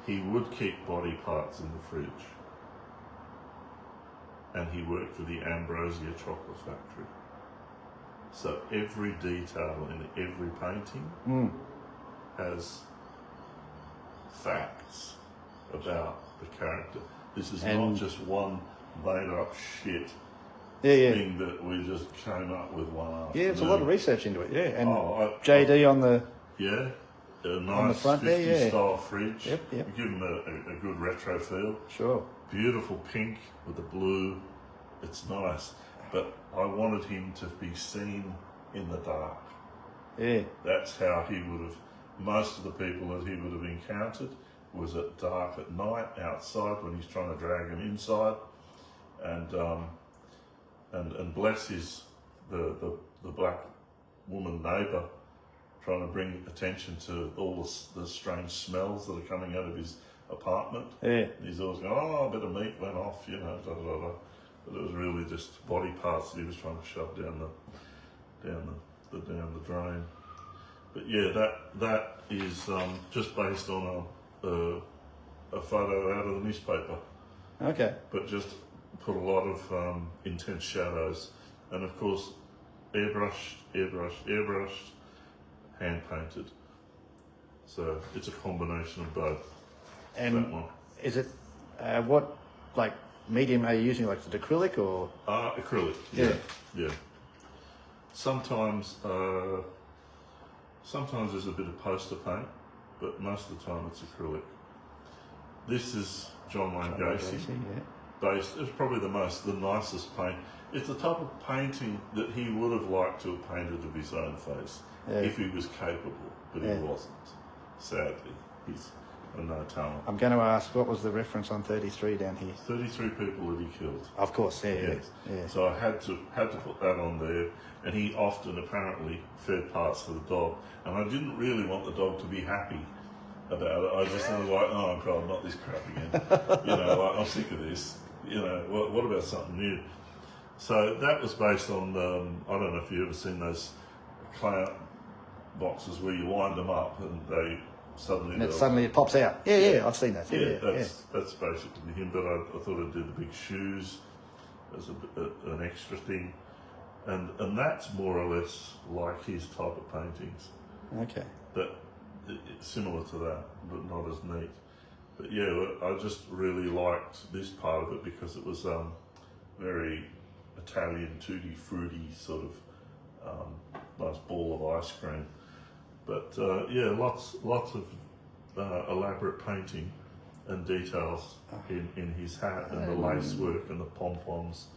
He would keep body parts in the fridge. And he worked for the Ambrosia chocolate factory. So every detail in every painting has facts about the character. This is not just one made up shit thing that we just came up with one afternoon. Yeah, it's a lot of research into it, yeah. And JD on the... Yeah, a nice on the front 50s there, style fridge. Yep. You give him a good retro feel. Sure. Beautiful pink with the blue. It's nice. But I wanted him to be seen in the dark. Yeah. That's how he would have, most of the people that he would have encountered was at dark at night outside when he's trying to drag them inside. And bless the black woman neighbour trying to bring attention to all the strange smells that are coming out of his apartment. Yeah. And he's always going, oh, a bit of meat went off, you know, da, da, da, da. But it was really just body parts that he was trying to shove down the drain. But yeah, that is just based on a photo out of the newspaper. Okay. But just put a lot of intense shadows, and of course, airbrushed, hand painted. So it's a combination of both. And that one. Is it what like medium are you using? Like the acrylic or? Acrylic. Yeah. Sometimes there's a bit of poster paint, but most of the time it's acrylic. This is John Wayne Gacy. Based, it's probably the nicest paint. It's the type of painting that he would have liked to have painted of his own face if he was capable, but he wasn't. Sadly, he's no talent. I'm going to ask, what was the reference on 33 down here? 33 people that he killed. Of course, yeah. So I had to put that on there, and he often apparently fed parts to the dog, and I didn't really want the dog to be happy about it. I just was like, oh God, not this crap again. You know, like, I'm sick of this. You know, what about something new? So that was based on, I don't know if you've ever seen those clay boxes where you wind them up and they suddenly it pops out. Yeah, I've seen that. That's basically him, but I thought I'd do the big shoes as an extra thing. And that's more or less like his type of paintings. Okay. But it's similar to that, but not as neat. But yeah, I just really liked this part of it because it was very Italian, tutti frutti sort of nice ball of ice cream. But yeah, lots of elaborate painting and details in his hat and the lace work and the pom-poms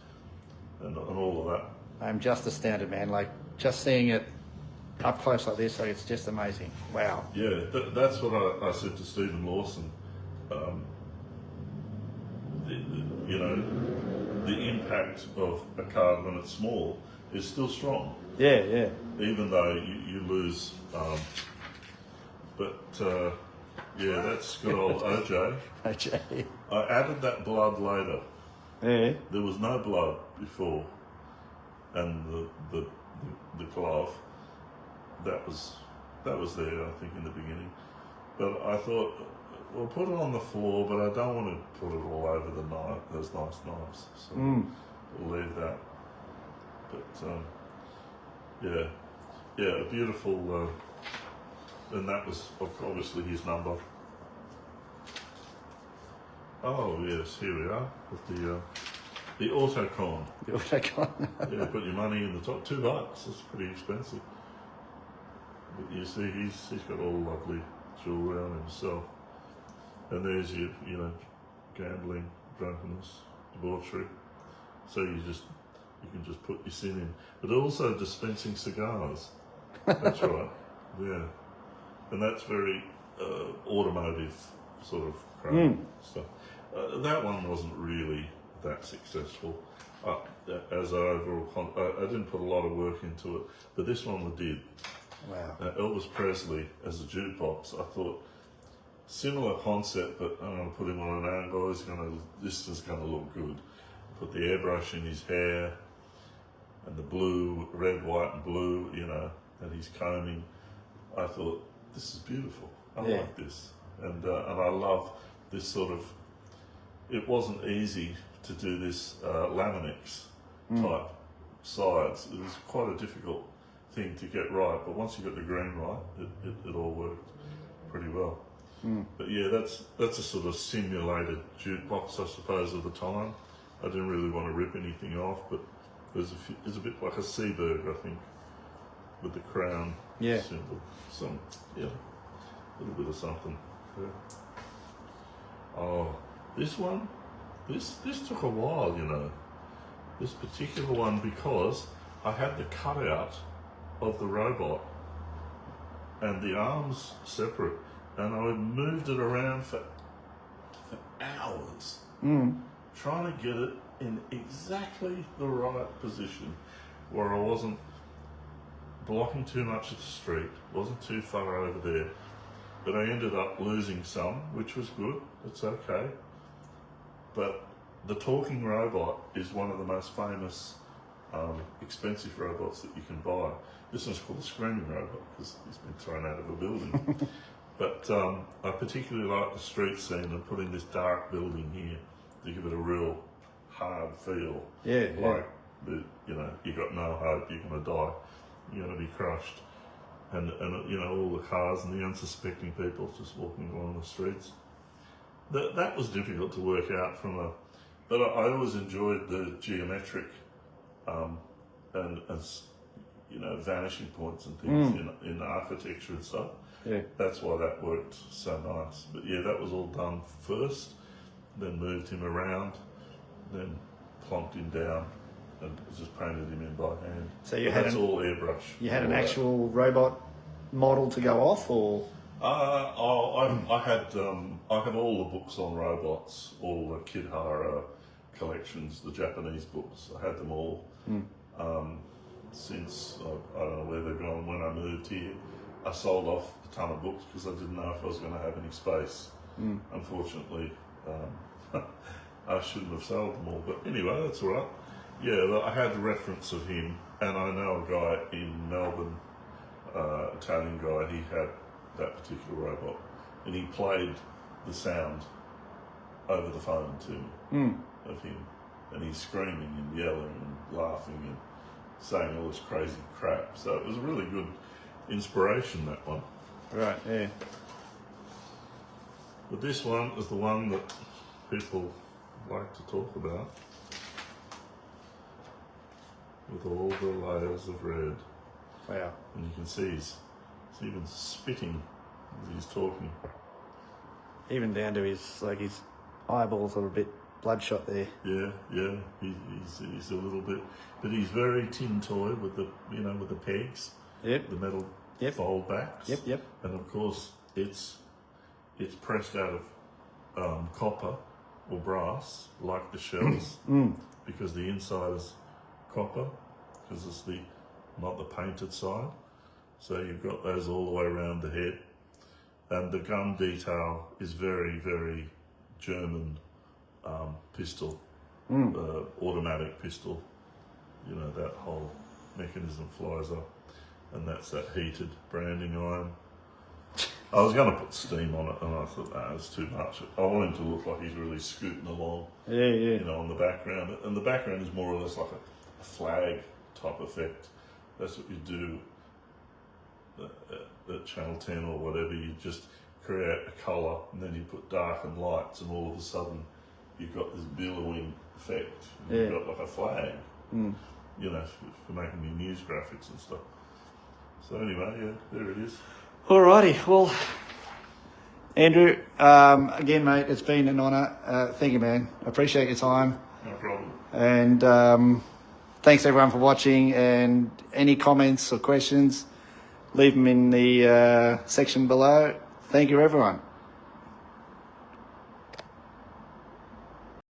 and all of that. I'm just astounded, man. Like, just seeing it up close like this, like, it's just amazing. Wow. Yeah, that's what I said to Stephen Lawson. You know, the impact of a card when it's small is still strong. Yeah. Even though you lose. Yeah, that's good old OJ. OJ. I added that blood later. Yeah. There was no blood before, and the glove that was there, I think, in the beginning. But I thought, we'll put it on the floor, but I don't want to put it all over the knife, those nice knives. So we'll leave that. But yeah, a beautiful. And that was obviously his number. Oh yes, here we are with the autocon. The autocon. Yeah, put your money in the top. $2. It's pretty expensive. But you see, he's got all lovely jewelry on himself. And there's your, gambling, drunkenness, debauchery. So you just You can just put your SIN in. But also dispensing cigars. That's right. Yeah. And that's very automotive sort of stuff. That one wasn't really that successful. As I overall, I didn't put a lot of work into it, but this one we did. Wow. Elvis Presley as a jukebox, I thought similar concept, but I'm going to put him on an angle. This is going to look good. Put the airbrush in his hair and the blue, red, white, and blue, that he's combing. I thought this is beautiful. I like this, and I love this sort of. It wasn't easy to do this Laminex type sides. It was quite a difficult thing to get right, but once you got the green right, it all worked pretty well. But yeah, that's a sort of simulated jukebox, I suppose, of the time. I didn't really want to rip anything off, but it's a bit like a seabird, I think, with the crown symbol. A little bit of something. Yeah. Oh, this one, this took a while, this particular one, because I had the cutout of the robot and the arms separate, and I moved it around for hours trying to get it in exactly the right position where I wasn't blocking too much of the street, wasn't too far over there. But I ended up losing some, which was good. It's okay. But the talking robot is one of the most famous expensive robots that you can buy. This one's called the screaming robot because he's been thrown out of a building. But I particularly like the street scene and putting this dark building here to give it a real hard feel. Like, you got no hope, you're going to die, you're going to be crushed. And all the cars and the unsuspecting people just walking along the streets. That was difficult to work out but I always enjoyed the geometric and vanishing points and things in architecture and stuff. Yeah. That's why that worked so nice. But yeah, that was all done first, then moved him around, then plonked him down and just painted him in by hand. So that's all airbrush. You had an actual robot model to go off, or? I had all the books on robots, all the Kidhara collections, the Japanese books. I had them all since I don't know where they've gone. When I moved here, I sold off a ton of books because I didn't know if I was going to have any space. Unfortunately, I shouldn't have sold them all. But anyway, that's all right. Yeah, I had reference of him, and I know a guy in Melbourne, Italian guy, he had that particular robot, and he played the sound over the phone to me of him, and he's screaming and yelling and laughing and saying all this crazy crap. So it was a really good inspiration, that one. Right, yeah. But this one is the one that people like to talk about, with all the layers of red. Wow. And you can see he's even spitting as he's talking. Even down to his eyeballs are a bit bloodshot there. Yeah. He's a little bit, but he's very tin toy with the pegs. Yep. The metal fold backs. Yep. And of course it's pressed out of copper or brass, like the shells, because the inside is copper, because it's not the painted side. So you've got those all the way around the head, and the gun detail is very, very German pistol, automatic pistol. That whole mechanism flies up, and that's that heated branding iron. I was going to put steam on it, and I thought, it's too much. I want him to look like he's really scooting along. Yeah. On the background, and the background is more or less like a flag type effect. That's what you do at Channel 10 or whatever. You just create a colour, and then you put darkened lights, and all of a sudden you've got this billowing effect. You've got like a flag, for making your news graphics and stuff. So anyway, there it is. Alrighty, well, Andrew, again, mate, it's been an honour. Thank you, man. I appreciate your time. No problem. And thanks everyone for watching, and any comments or questions, leave them in the section below. Thank you everyone.